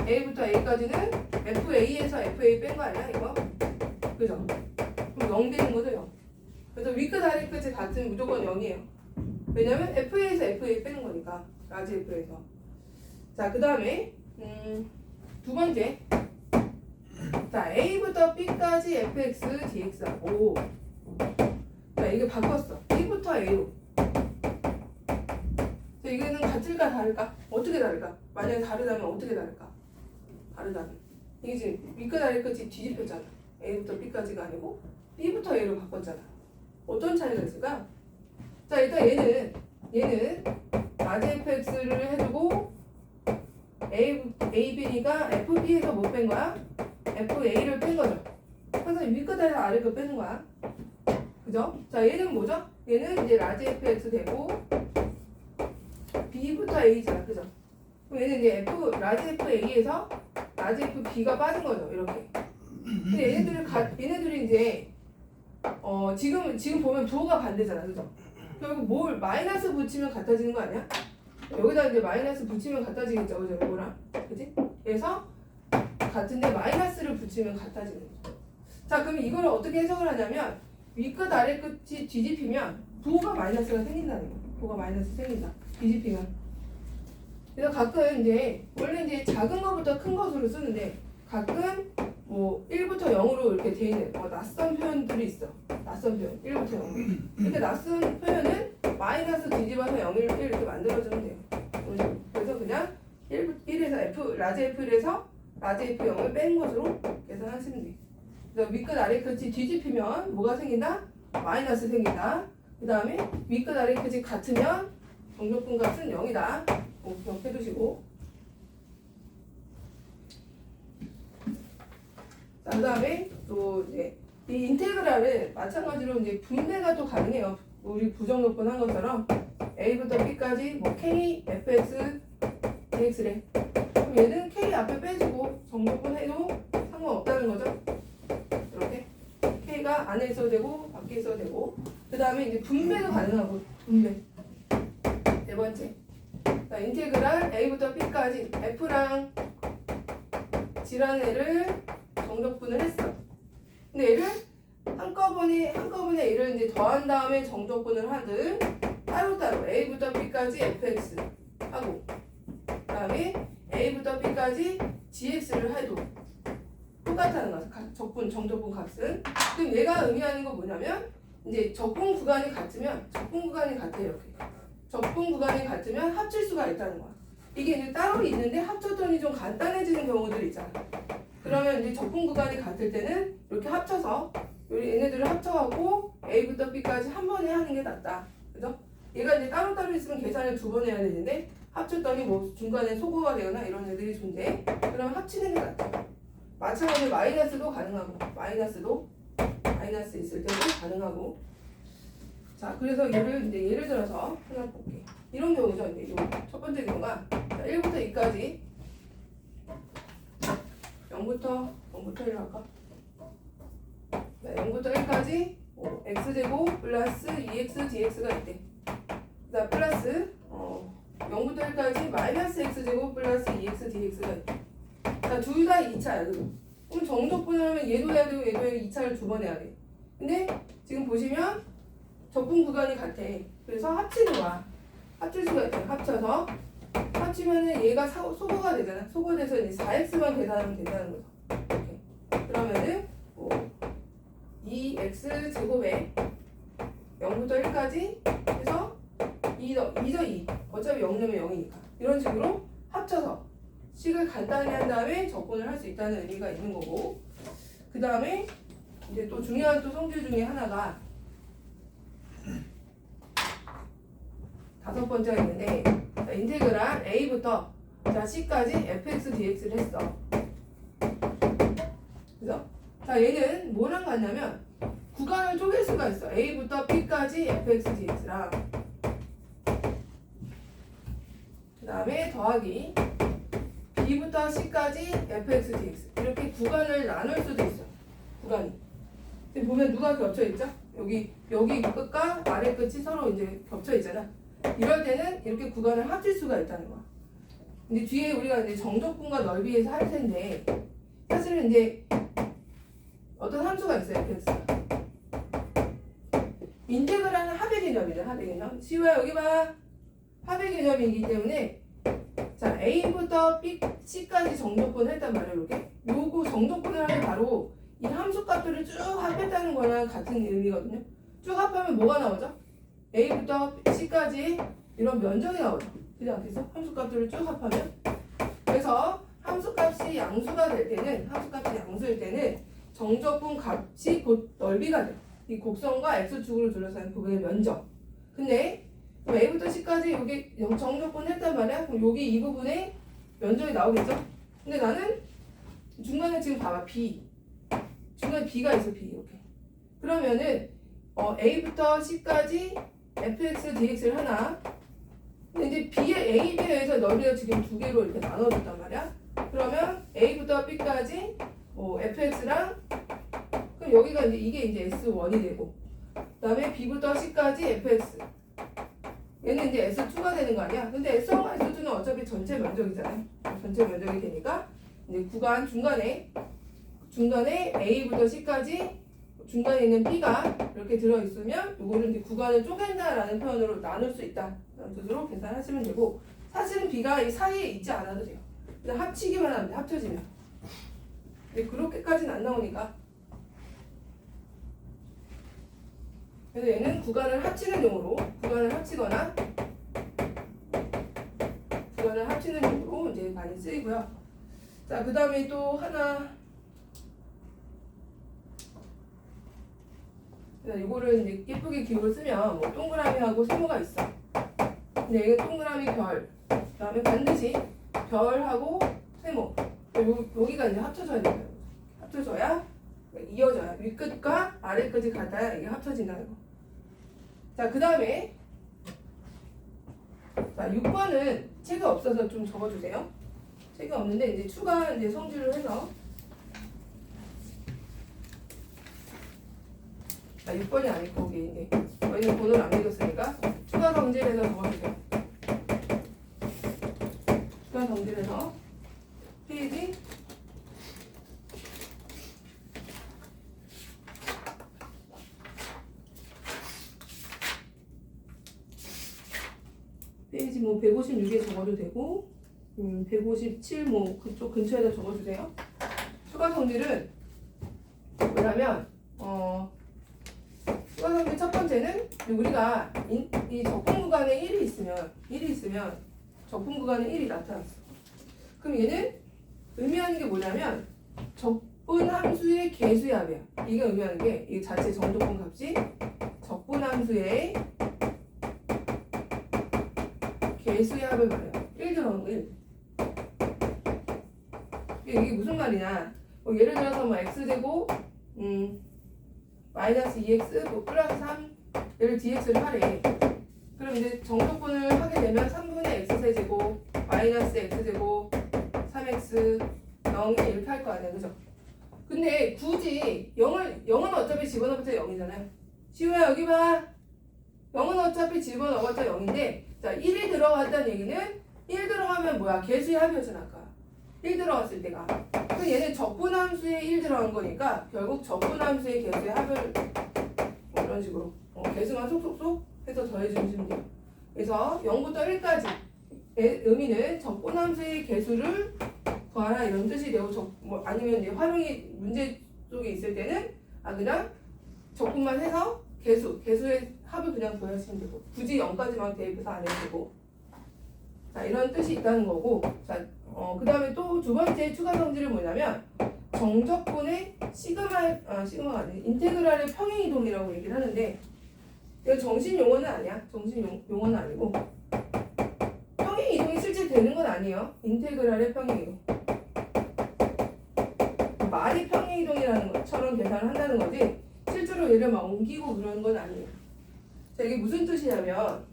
Speaker 1: A부터 A까지는 FA에서 FA 뺀 거 아니야 이거? 그죠? 그럼 0 되는 거죠 0 그래서 위끝 아래끝이 같으면 무조건 0이에요 왜냐면 FA에서 FA 빼는 거니까 라지 F에서 자 그 다음에 두 번째 자 A부터 B까지 fx dx하고 자 이게 바꿨어 B부터 A로 자 이거는 같을까 다를까? 어떻게 다를까? 만약에 다르다면 어떻게 다를까? 다르다면 이게 지금 윗끝 아래끝이 뒤집혔잖아 A부터 B까지가 아니고 B부터 A로 바꿨잖아 어떤 차이가 있을까? 자 일단 얘는 라지 fx를 해주고 AB니까 FB에서 못 뺀 거야 FA를 뺀 거죠 항상 윗끝 아래끝 빼는 거야 그죠? 자 얘는 뭐죠? 얘는 이제 라지 fx 되고 B부터 A잖아 그죠? 그럼 얘는 이제 라지 FA에서 라지 FB가 빠진 거죠 이렇게 근데 얘네들이 이제 지금 보면 부호가 반대잖아 그죠? 결국 뭘 마이너스 붙이면 같아지는 거 아니야? 여기다 이제 마이너스 붙이면 같아지겠죠 그죠? 이거랑 그지? 그래서 같은데 마이너스를 붙이면 같아지는 거죠 자 그럼 이걸 어떻게 해석을 하냐면 윗끝 아래끝이 뒤집히면 부호가 마이너스가 생긴다는 거야 부호가 마이너스 생긴다 뒤집히면 그래서 가끔 이제 원래 이제 작은 거부터 큰 것으로 쓰는데 가끔 1부터 0으로 이렇게 돼 있는 낯선 표현들이 있어 낯선 표현 1부터 0으로 이렇게 낯선 표현은 마이너스 뒤집어서 0을 이렇게 만들어주면 돼요 그래서 그냥 1에서 라지 F1에서 라지 F0을 뺀 것으로 계산하시면 돼요 그래서 윗끝 아래끝이 뒤집히면 뭐가 생긴다? 마이너스 생긴다 그 다음에 윗끝 아래끝이 같으면 정적분 값은 0이다 기억해두시고 자, 그 다음에 또 이제 이 인테그랄은 마찬가지로 이제 분배가 또 가능해요. 우리 부정적분 한 것처럼 A부터 B까지 K, Fx, dx래. 그럼 얘는 K 앞에 빼주고 정적분 해도 상관없다는 거죠. 이렇게 K가 안에 있어도 되고 밖에 있어도 되고 그 다음에 이제 분배도 가능하고 분배. 네 번째. 자, 인테그랄 A부터 B까지 F랑 G라는 애를 정적분을 했어. 근데 얘를 한꺼번에 얘를 이제 더한 다음에 정적분을 하든 따로따로 A부터 B까지 fx 하고 그다음에 A부터 B까지 gx를 해도 똑같다는 거야. 정적분 값은. 그럼 얘가 의미하는 건 뭐냐면 이제 적분 구간이 같으면 적분 구간이 같으면 합칠 수가 있다는 거야. 이게 이제 따로 있는데 합쳤더니 좀 간단해지는 경우들이 있잖아. 그러면 이제 적분 구간이 같을 때는 이렇게 합쳐서 얘네들을 합쳐갖고 A부터 B까지 한 번에 하는 게 낫다. 그죠? 얘가 이제 따로따로 있으면 계산을 2번 해야 되는데 합쳤더니 뭐 중간에 소거가 되거나 이런 애들이 존재해. 그럼 합치는 게 낫다. 마찬가지로 마이너스도 가능하고 마이너스 있을 때도 가능하고. 자, 그래서 예를 들어서 하나 볼게. 이런 경우죠. 이제 요 첫 번째 경우가 1부터 2까지 0부터 1 할까? 0부터 1까지 x제곱 플러스 2x dx가 있대. 자, 플러스 0부터 1까지 마이너스 x제곱 플러스 2x dx가 있대. 자, 둘 다 2차야. 그럼 정적분을 하면 얘도 해야 되고 얘도 해야 되고 2차를 2번 해야 돼. 근데 지금 보시면 적분 구간이 같아. 그래서 합치는 거야. 합칠 수가 있잖아. 합쳐서 합치면은 얘가 소거가 되잖아. 소거돼서 이제 4x만 계산하면 된다는 거죠. 이렇게. 그러면은 2x 제곱에 0부터 1까지 해서 2더 2. 어차피 0 넣으면 0이니까. 이런 식으로 합쳐서 식을 간단히 한 다음에 적분을 할 수 있다는 의미가 있는 거고. 그 다음에 이제 또 중요한 또 성질 중에 하나가 5번째가 있는데 인테그랄 a부터 c까지 fx dx를 했어. 그죠? 자, 얘는 뭐랑 같냐면 구간을 쪼갤 수가 있어. a부터 b까지 fx dx랑 그 다음에 더하기 b부터 c까지 fx dx 이렇게 구간을 나눌 수도 있어. 구간이 지금 보면 누가 겹쳐 있죠? 여기 끝과 아래 끝이 서로 이제 겹쳐 있잖아. 이럴 때는 이렇게 구간을 합칠 수가 있다는 거야. 근데 뒤에 우리가 이제 정적분과 넓이에서 할 텐데 사실은 이제 어떤 함수가 있어요. fx가 인테그랄은 합의 개념이죠. 합의 개념. 시우야 여기 봐. 합의 개념이기 때문에 자, A부터 B, C까지 정적분을 했단 말이에요. 이렇게. 요거 정적분을 하면 바로 이 함수 값들을 쭉 합했다는 거랑 같은 의미거든요. 쭉 합하면 뭐가 나오죠? A부터 C까지 이런 면적이 나오죠. 그렇지 않겠어? 함수 값들을 쭉 합하면. 그래서 함수 값이 양수가 될 때는, 양수일 때는 정적분 값이 곧 넓이가 돼. 이 곡선과 X축으로 둘러싸인 부분의 면적. 근데 그럼 A부터 C까지 여기 정적분 했단 말이야. 그럼 여기 이 부분에 면적이 나오겠죠? 근데 나는 중간에 지금 봐봐. B. 중간에 B가 있어. B 이렇게. 그러면은 A부터 C까지 fx dx를 하나. 근데 이제 B의 A, B에 의해서 넓이가 지금 두 개로 이렇게 나눠졌단 말이야. 그러면 A부터 B까지 fx랑 그럼 여기가 이게 S1이 되고 그다음에 B부터 C까지 fx 얘는 이제 S2가 되는 거 아니야? 근데 S1과 S2는 어차피 전체 면적이잖아요. 전체 면적이 되니까 이제 구간 중간에 A부터 C까지 중간에 있는 B가 이렇게 들어있으면 이거를 이제 구간을 쪼갠다라는 표현으로 나눌 수 있다. 라는 뜻으로 계산하시면 되고 사실은 B가 이 사이에 있지 않아도 돼요. 그냥 합치기만 하면 돼. 합쳐지면. 근데 그렇게까지는 안 나오니까 그래서 얘는 구간을 합치는 용으로 구간을 합치는 용으로 이제 많이 쓰이고요. 자, 그 다음에 또 하나 이거를 이제 예쁘게 기호를 쓰면 뭐 동그라미하고 세모가 있어. 근데 이게 동그라미 별, 그 다음에 반드시 별하고 세모. 여기가 이제 합쳐져야 돼요. 합쳐져야 이어져야 윗끝과 아래끝이 같아야 이게 합쳐진다는 거. 자, 그 다음에 자 6번은 책이 없어서 좀 적어주세요. 책이 없는데 이제 추가 이제 성질을 해서 6번이 아니고 거기 이제 저희는 번호를 안 읽었으니까 추가 성질해서 적어주세요. 추가 성질해서 페이지 뭐 156에 적어도 되고 157 뭐 그쪽 근처에다 적어주세요. 추가 성질은 뭐냐면 추가 성질 첫 번째는 우리가 이 적분 구간에 1이 있으면 적분 구간에 1이 나타났어. 그럼 얘는 의미하는 게 뭐냐면 적분 함수의 개수의 합이야. 이게 의미하는 게 이 자체 정적분 값이 적분 함수의 개수의 합을 말해요. 1 들어가는 거 1. 이게 무슨 말이냐? 뭐 예를 들어서 뭐 x제곱 마이너스 2x 뭐 플러스 3 얘를 dx를 하래. 그럼 이제 정적분을 하게 되면 3분의 x세제곱 마이너스 x제곱 3x 0 이렇게 할 거 아니야, 그죠? 근데 굳이 0은 어차피 집어넣어봤자 0이잖아요. 시우야 여기 봐. 0은 어차피 집어넣어봤자 0인데 자 1이 들어갔다는 얘기는 1 들어가면 뭐야? 개수의 합이었잖아 아까. 1 들어갔을 때가. 그럼 얘는 적분함수에 1 들어간 거니까 결국 적분함수의 개수의 합을 이런 식으로 개수만 속속속 해서 더해주시면 돼요. 그래서 0부터 1까지의 의미는 적분함수의 개수를 더하라 이런 뜻이 되고 뭐 아니면 이제 활용이 문제 쪽에 있을 때는 그냥 적분만 해서 개수의 합을 그냥 더하시면 되고 굳이 0까지만 대입해서 안 해도 되고 자 이런 뜻이 있다는 거고 자 그 다음에 또 두 번째 추가 성질은 뭐냐면 정적분의 시그마가 아니고 인테그랄의 평행이동이라고 얘기를 하는데 이건 정신 용어는 아니야. 정신 용어는 아니고 평행이동이 실제 되는 건 아니에요. 인테그랄의 평행이동 말이 평행이동이라는 것처럼 계산을 한다는 거지 실제로 얘를 막 옮기고 그러는 건 아니에요. 자 이게 무슨 뜻이냐면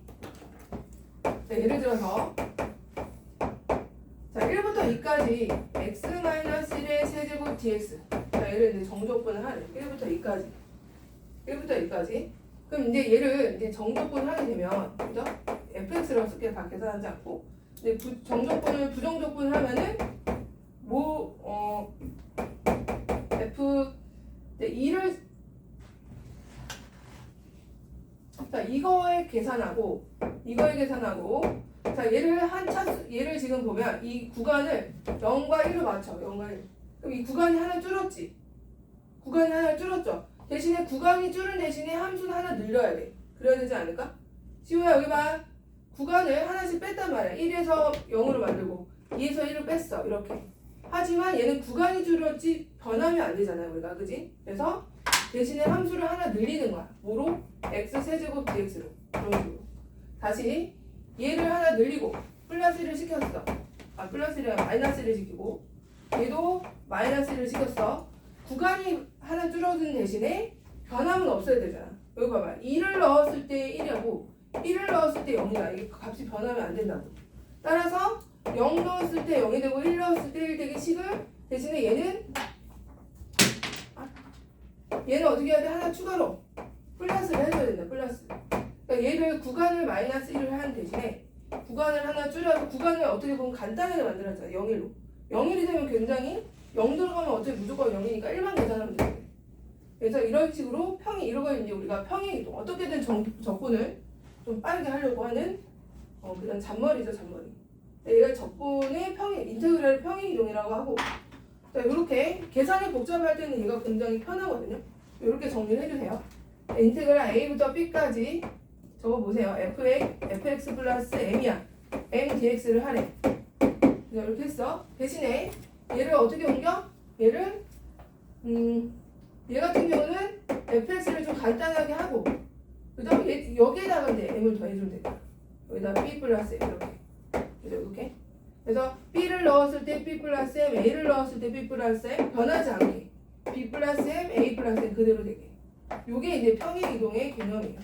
Speaker 1: 자, 예를 들어서 자 1부터 2까지 x-1의 세제곱 dx 자 얘를 이제 정적분을 하래. 1부터 2까지 그럼 이제 얘를 이제 정적분을 하게 되면 그죠? fx라고 쓸게 다 계산하지 않고 이제 정적분을 부정적분을 하면은 f 2를 자 이거에 계산하고 자 얘를 지금 보면 이 구간을 0과 1로 맞춰 0과 1 그럼 이 구간이 하나 줄었지 대신에 구간이 줄은 대신에 함수는 하나 늘려야 돼 그래야 되지 않을까? 지호야 여기 봐 구간을 하나씩 뺐단 말이야 1에서 0으로 만들고 2에서 1을 뺐어 이렇게 하지만 얘는 구간이 줄었지 변하면 안 되잖아요 우리가 그지? 그래서 대신에 함수를 하나 늘리는 거야 뭐로? x 세제곱 dx로 그런 식으로 다시 얘를 하나 늘리고 플러스 1을 시켰어 플러스 1이 마이너스 1을 시키고 얘도 마이너스 1을 시켰어 구간이 하나 줄어든 대신에 변함은 없어야 되잖아 여기 봐봐 2를 넣었을 때 1이고 1을 넣었을 때 0이야 이게 값이 변하면 안 된다고 따라서 0 넣었을 때 0이 되고 1 넣었을 때 1 되기 식을 대신에 얘는 어떻게 해야 돼? 하나 추가로 플러스를 해줘야 된다 플러스 그러니까 얘를 구간을 마이너스 1을 하는 대신에 구간을 하나 줄여서 구간을 어떻게 보면 간단하게 만들었잖아 0일로 0일이 되면 굉장히 0 들어가면 어차피 무조건 0이니까 1만 계산하면 돼 그래서 이런 식으로 이런 걸 이제 우리가 평행이동 어떻게든 적분을 좀 빠르게 하려고 하는 그냥 잔머리죠 잔머리 얘가 적분의 인테그랄 평행이동이라고 하고 자 이렇게 계산이 복잡할 때는 얘가 굉장히 편하거든요 이렇게 정리를 해주세요 인테그랄 a부터 b까지 적어보세요 fx 플러스 m이야 m dx를 하래 이렇게 했어 대신에 얘를 어떻게 옮겨? 얘를 얘 같은 경우는 fx를 좀 간단하게 하고 그죠? 여기에다가 이제 m을 더해주면 되겠다 여기다 b 플러스 m 이렇게 그래서 b를 넣었을 때 b 플러스 m a를 넣었을 때 b 플러스 m 변하지 않게 b 플러스 m a 플러스 m 그대로 되게 요게 이제 평행이동의 개념이에요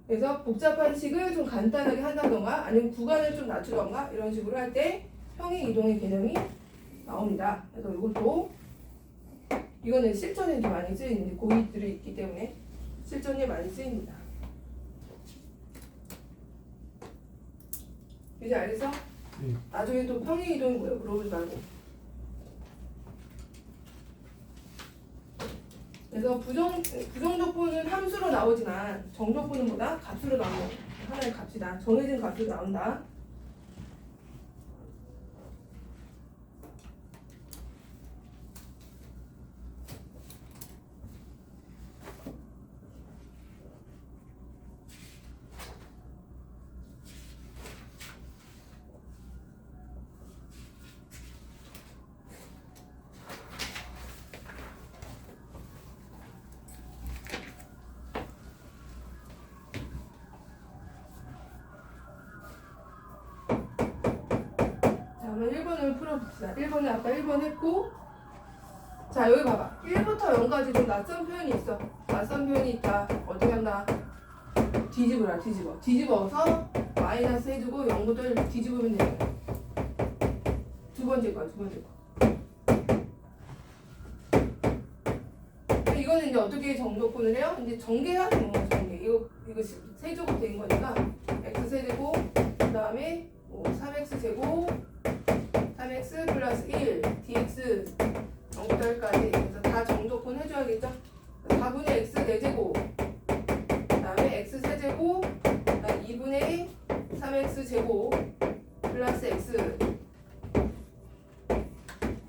Speaker 1: 그래서 복잡한 식을 좀 간단하게 한다던가 아니면 구간을 좀 낮추던가 이런 식으로 할 때 평행이동의 개념이 나옵니다 그래서 이거는 실전에 많이 쓰이는 고의들이 있기 때문에 실전에 많이 쓰입니다 이제 알겠어? 나중에 또 평행이동이 뭐예요? 물어보지 말고 그래서 부정적분은 함수로 나오지만 정적분은 뭐다? 값으로 나오는 하나의 값이다 정해진 값으로 나온다 한번 1번을 풀어봅시다. 1번에 아까 1번 했고, 자 여기 봐봐. 1부터 0까지 좀 낯선 표현이 있어. 낯선 표현이 있다. 어떻게 한다? 뒤집어라. 뒤집어서 마이너스 해주고 0부터 1 뒤집으면 되는 거야. 두 번째 거. 이거는 이제 어떻게 정조건을 해요? 이제 전개해야 되는 거야. 전개. 이거 세제곱 된 거니까 x 세제곱 그 다음에 3x 제곱 3x 플러스 1 dx 0부터 1까지 그래서 다 정조건 해줘야겠죠? 4분의 x 4제곱 그 다음에 x 세제곱 그 다음에 2분의 3x 제곱 플러스 x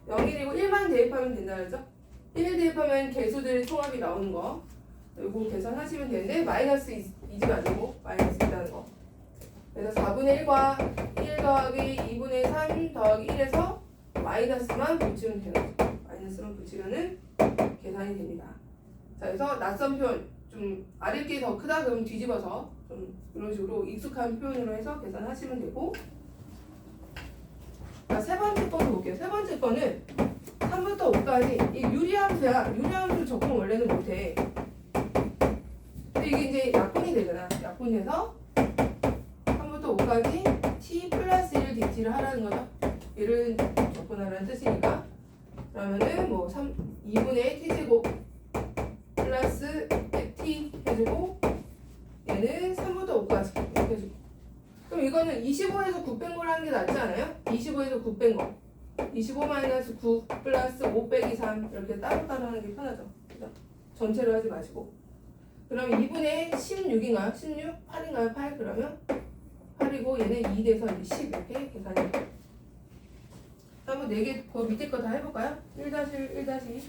Speaker 1: 0이고 1만 대입하면 된다 그랬죠? 1 대입하면 개수들 총합이 나오는 거 이거 계산하시면 되는데 마이너스 이지가 아니고 마이너스 있다는 거 그래서 4분의 1과 1 더하기 2분의 3 더하기 1에서 마이너스만 붙이면 되는 거죠. 마이너스만 붙이면은 계산이 됩니다. 자, 그래서 낯선 표현 좀 아랫게 더 크다 그러면 뒤집어서 좀 이런 식으로 익숙한 표현으로 해서 계산하시면 되고 자, 세 번째 거로 볼게요. 세 번째 거는 3부터 5까지 이 유리함수야. 유리함수 적용 원래는 못해. 근데 이게 이제 약분이 되잖아. 약분해서 3부터 5까지 t 플러스 1 dt를 하라는 거죠. 얘를 접근하라는 뜻이니까 그러면은 2분의 t제곱 플러스 t 해주고 얘는 3부터 5까지 이렇게 해주고 그럼 이거는 25에서 9 뺀 걸 하는 게 낫지 않아요? 25에서 9 뺀 거 25-9 플러스 5 빼기 3 이렇게 따로따로 하는 게 편하죠. 그죠? 전체로 하지 마시고 그럼 2분의 16인가요? 16? 8인가요? 8 그러면 8이고 얘는 2 돼서 이제 10 이렇게 계산이 돼요. 한번 4개 그 밑에 거 다 해볼까요? 1-1, 1-2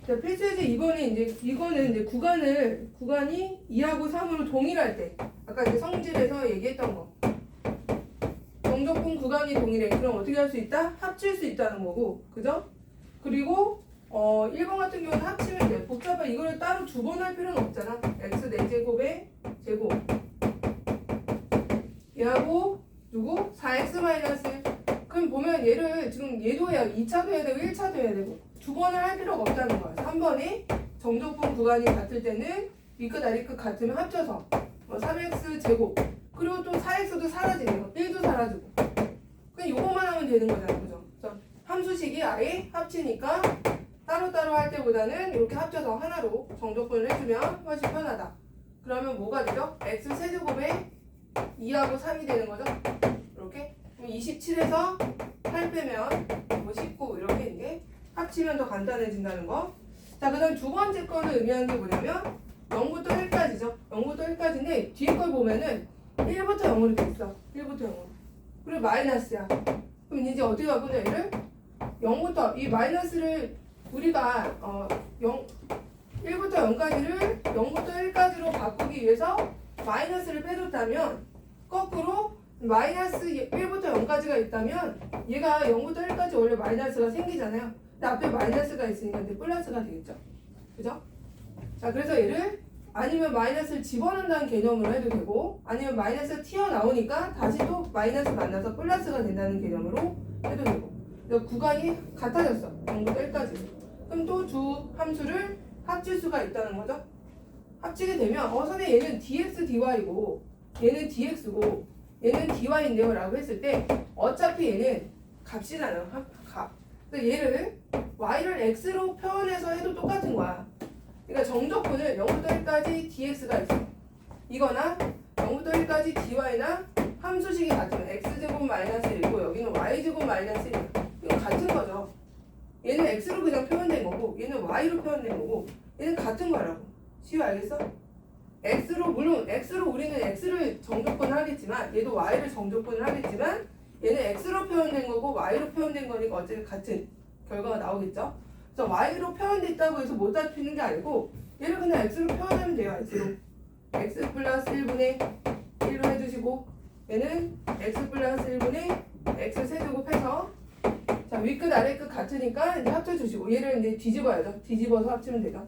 Speaker 1: 자, 필수예제 2번에 이거는 이제 구간이 2하고 3으로 동일할 때 아까 이제 성질에서 얘기했던 거 정적분 구간이 동일해. 그럼 어떻게 할 수 있다? 합칠 수 있다는 거고, 그죠? 그리고 1번 같은 경우는 합치면 돼. 복잡한 이거를 따로 두 번 할 필요는 없잖아. x 4제곱의 제곱 얘하고 누구? 4x 마이너스 그럼 보면 얘를 지금 얘도 해야 2차도 해야 되고 1차도 해야 되고 두 번을 할 필요가 없다는 거야. 3번에 정적분 구간이 같을 때는 위끝 아래끝 같으면 합쳐서 3x 제곱 그리고 또 4x도 사라지는 거 1도 사라지고 그냥 요거만 하면 되는 거잖아. 그죠? 그래서 함수식이 아예 합치니까 따로따로 할 때보다는 이렇게 합쳐서 하나로 정적분을 해주면 훨씬 편하다. 그러면 뭐가 되죠? x 세제곱에 2하고 3이 되는 거죠? 이렇게 27에서 8 빼면 19 이렇게 이제 합치면 더 간단해진다는 거. 자, 그 다음 두 번째 거는 의미하는 게 뭐냐면 0부터 1까지죠. 0부터 1까지인데 뒤에 걸 보면은 1부터 0으로 돼 있어. 1부터 0으로. 그리고 마이너스야. 그럼 이제 어떻게 바꾸냐 얘를? 0부터 이 마이너스를 우리가 1부터 0까지를 0부터 1까지로 바꾸기 위해서 마이너스를 빼줬다면 거꾸로 마이너스 1부터 0까지가 있다면 얘가 0부터 1까지 원래 마이너스가 생기잖아요. 근데 앞에 마이너스가 있으니까 이제 플러스가 되겠죠. 그죠? 자, 그래서 얘를 아니면 마이너스를 집어넣는다는 개념으로 해도 되고 아니면 마이너스가 튀어나오니까 다시 또 마이너스 만나서 플러스가 된다는 개념으로 해도 되고 그래서 구간이 같아졌어. 0부터 1까지. 그럼 또 두 함수를 합칠 수가 있다는 거죠. 합치게 되면 선생님 얘는 dx dy고 얘는 dx고 얘는 dy인데요 라고 했을 때 어차피 얘는 값이잖아요. 값. 그래서 얘를 y를 x로 표현해서 해도 똑같은 거야. 그러니까 정적분을 0부터 1까지 dx가 있어. 이거나 0부터 1까지 dy나 함수식이 같으면 x제곱 마이너스 1이고 여기는 y제곱 마이너스 1이야. 이건 같은 거죠. 얘는 x로 그냥 표현된 거고 얘는 y로 표현된 거고 얘는 같은 거라고. 쉬워 알겠어? 물론 x로 우리는 x를 정적분을 하겠지만 얘도 y를 정적분을 하겠지만 얘는 x로 표현된 거고 y로 표현된 거니까 어차피 같은 결과가 나오겠죠. 그래서 y로 표현됐다고 해서 못 잡히는 게 아니고 얘를 그냥 x로 표현하면 돼요. x로 x 플러스 1분의 1로 해주시고 얘는 x 플러스 1분의 x 세제곱 해서 자, 윗끝 아래끝 같으니까 이제 합쳐주시고 얘를 이제 뒤집어야죠. 뒤집어서 합치면 되죠.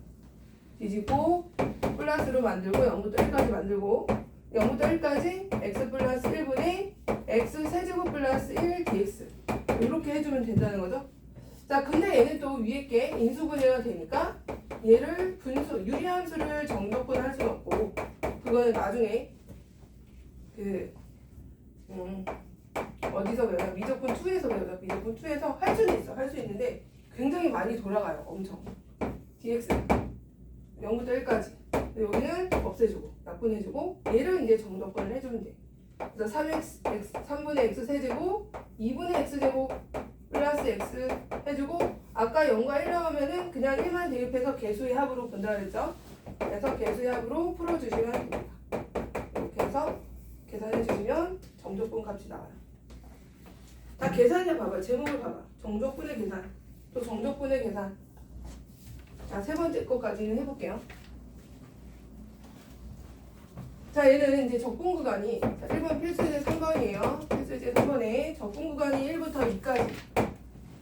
Speaker 1: 뒤집고 플러스로 만들고 0부터 1까지 만들고 0부터 1까지 x 플러스 1분의 x 세제곱 플러스 1 dx 이렇게 해주면 된다는 거죠. 자, 근데 얘는 또 위에 게 인수분해가 되니까 얘를 분수, 유리함수를 정적분할 수는 없고 그거는 나중에 어디서 배워요? 미적분 2에서 배워요. 미적분 2에서 할 수는 있어. 할 수 있는데 굉장히 많이 돌아가요. 엄청. dx 0부터 1까지. 여기는 없애주고 약분해주고 얘를 이제 정적분을 해주면 돼. 그래서 3분의 x 세제곱 2분의 x제곱 플러스 x 해주고 아까 0과 1 나오면은 그냥 1만 대입해서 개수의 합으로 본다 그랬죠? 그래서 개수의 합으로 풀어주시면 됩니다. 이렇게 해서 계산해 주시면 정적분 값이 나와요. 다 계산이야. 봐봐. 제목을 봐봐. 정적분의 계산 또 정적분의 계산. 자, 세 번째 거까지는 해볼게요. 자, 얘는 이제 적분 구간이 자, 1번 필수제 3번이에요. 필수제 3번에 적분 구간이 1부터 2까지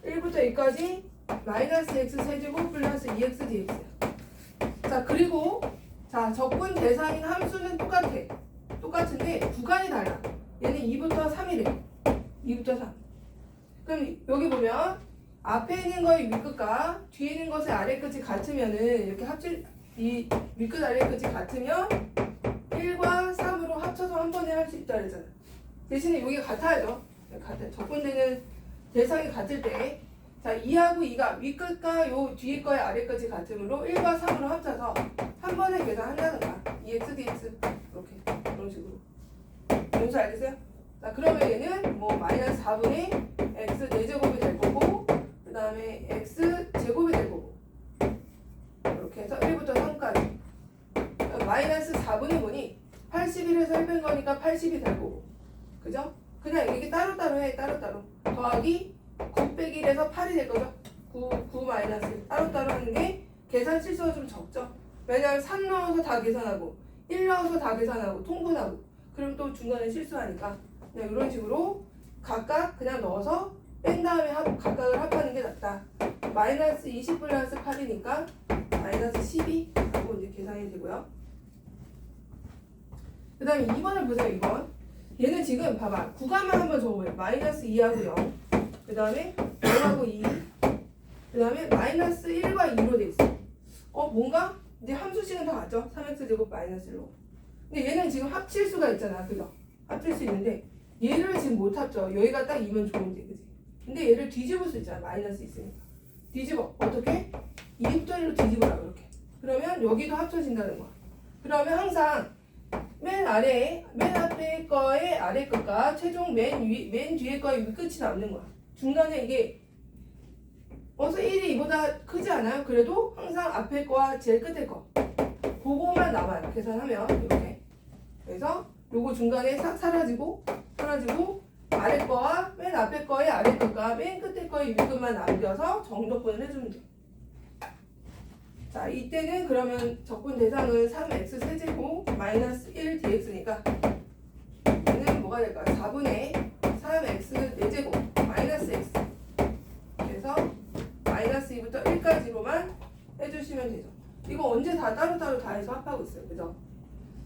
Speaker 1: 1부터 2까지 마이너스 x 세제곱 플러스 2x dx. 자, 그리고 자, 적분 대상인 함수는 똑같은데 구간이 달라. 얘는 2부터 3이래. 2부터 3. 그럼 여기 보면 앞에 있는 거의 윗끝과 뒤에 있는 것의 아래끝이 같으면은 이렇게 이 윗끝 아래끝이 같으면 1과 3으로 합쳐서 한 번에 할 수 있다 그랬잖아. 대신에 여기가 같아야죠. 적분되는 대상이 같을 때 자, 2하고 2가 윗끝과 요 뒤에 거의 아래끝이 같으므로 1과 3으로 합쳐서 한 번에 계산한다는 거야. 2x dx 이렇게 그런 식으로. 뭔지 알겠어요? 자, 그러면 얘는 뭐 마이너스 4분의 x 4제곱이 될 거고 그 다음에 x 제곱이 될 거고 이렇게 해서 1부터 3까지 마이너스 4분의 분이 81에서 1 뺀 거니까 80이 될 거고 그죠? 그냥 이게 따로따로 해. 따로따로 더하기 9 빼기 1에서 8이 될 거죠? 9 마이너스 따로따로 하는 게 계산 실수가 좀 적죠? 왜냐하면 3 넣어서 다 계산하고 1 넣어서 다 계산하고 통분하고 그럼 또 중간에 실수하니까 그냥 이런 식으로 각각 그냥 넣어서 뺀 다음에 각각을 합하는 게 낫다. 마이너스 20 플러스 8이니까 마이너스 12 하고 이제 계산이 되고요. 그 다음에 2번을 보세요. 2번 얘는 지금 봐봐 구간만 한번 적어봐요. 마이너스 2하고 0 그 다음에 0하고 2 그 다음에 마이너스 1과 2로 돼 있어. 뭔가 이제 함수식은 다 같죠? 3x제곱 마이너스 1로. 근데 얘는 지금 합칠 수가 있잖아. 그죠? 합칠 수 있는데 얘를 지금 못 합쳐. 여기가 딱 2면 좋은데 그지? 근데 얘를 뒤집을 수 있잖아. 마이너스 있으니까. 뒤집어. 어떻게? 2부터 1로 뒤집어라 그렇게. 그러면 여기도 합쳐진다는 거야. 그러면 항상 맨 앞에 거의 아래 끝과 최종 맨 뒤에 거의 윗끝이 남는 거야. 중간에 이게 어서 1이 이보다 크지 않아요? 그래도 항상 앞에 거와 제일 끝에 거 그거만 남아요. 계산하면 이렇게. 그래서 요거 중간에 싹 사라지고 아래 거와 맨 앞에 거의 아래 끝과 맨 끝에 거의 윗끝만 남겨서 정적분을 해주면 돼요. 자, 이때는 그러면 적분 대상은 3x 세제곱 마이너스 1 dx니까 얘는 뭐가 될까요? 4분의 3x 4제곱 마이너스 x 그래서 마이너스 2부터 1까지로만 해주시면 되죠. 이거 언제 다 따로따로 다 해서 합하고 있어요. 그죠?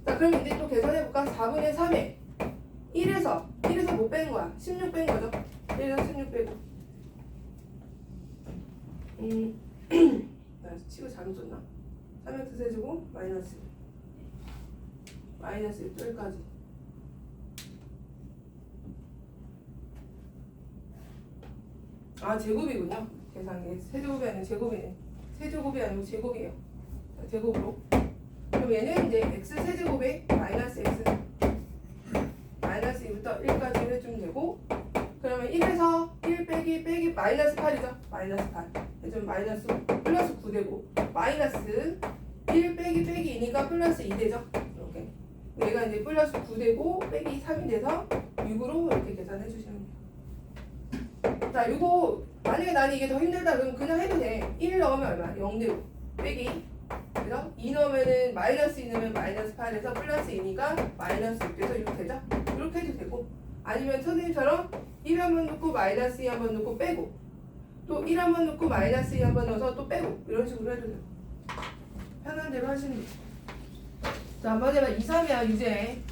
Speaker 1: 자, 그럼 이제 또 계산해볼까? 4분의 3에 1에서 못 뺀 거야. 16 뺀 거죠? 1에서 16 빼고 나 치고 잘못 썼나? 3x 세제곱 마이너스 1까지 제곱이군요. 계산이 세제곱이 아니고 제곱이네. 세제곱이 아니고 제곱이에요. 제곱으로. 그럼 얘는 이제 x 세제곱에 마이너스 x 마이너스 2부터 1까지 해주면 되고 그러면 1에서 1 빼기 마이너스 8이죠. 마이너스 8 해주면 마이너스 플러스 9 되고 마이너스 1 빼기 2니까 플러스 2 되죠. 이렇게 얘가 이제 플러스 9 되고 빼기 3이 돼서 6으로 이렇게 계산해 주시면 돼요. 자, 이거 만약에 나는 이게 더 힘들다 그러면 그냥 해도 돼. 1 넣으면 얼마? 0 되고 빼기 그래서 2 넣으면은 마이너스 2 넣으면 마이너스 8에서 플러스 2니까 마이너스 6 돼서 6 되죠? 이렇게 해도 되고 아니면 선생님처럼 1 한번 넣고 마이너스 2 한번 넣고 빼고 또 1 한번 넣고 마이너스 2 한번 넣어서 또 빼고 이런 식으로 해도 돼요. 편한 대로 하시는 거죠. 자, 한번 해봐. 2, 3이야, 유제.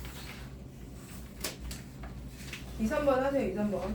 Speaker 1: 2, 3번 하세요, 2, 3번.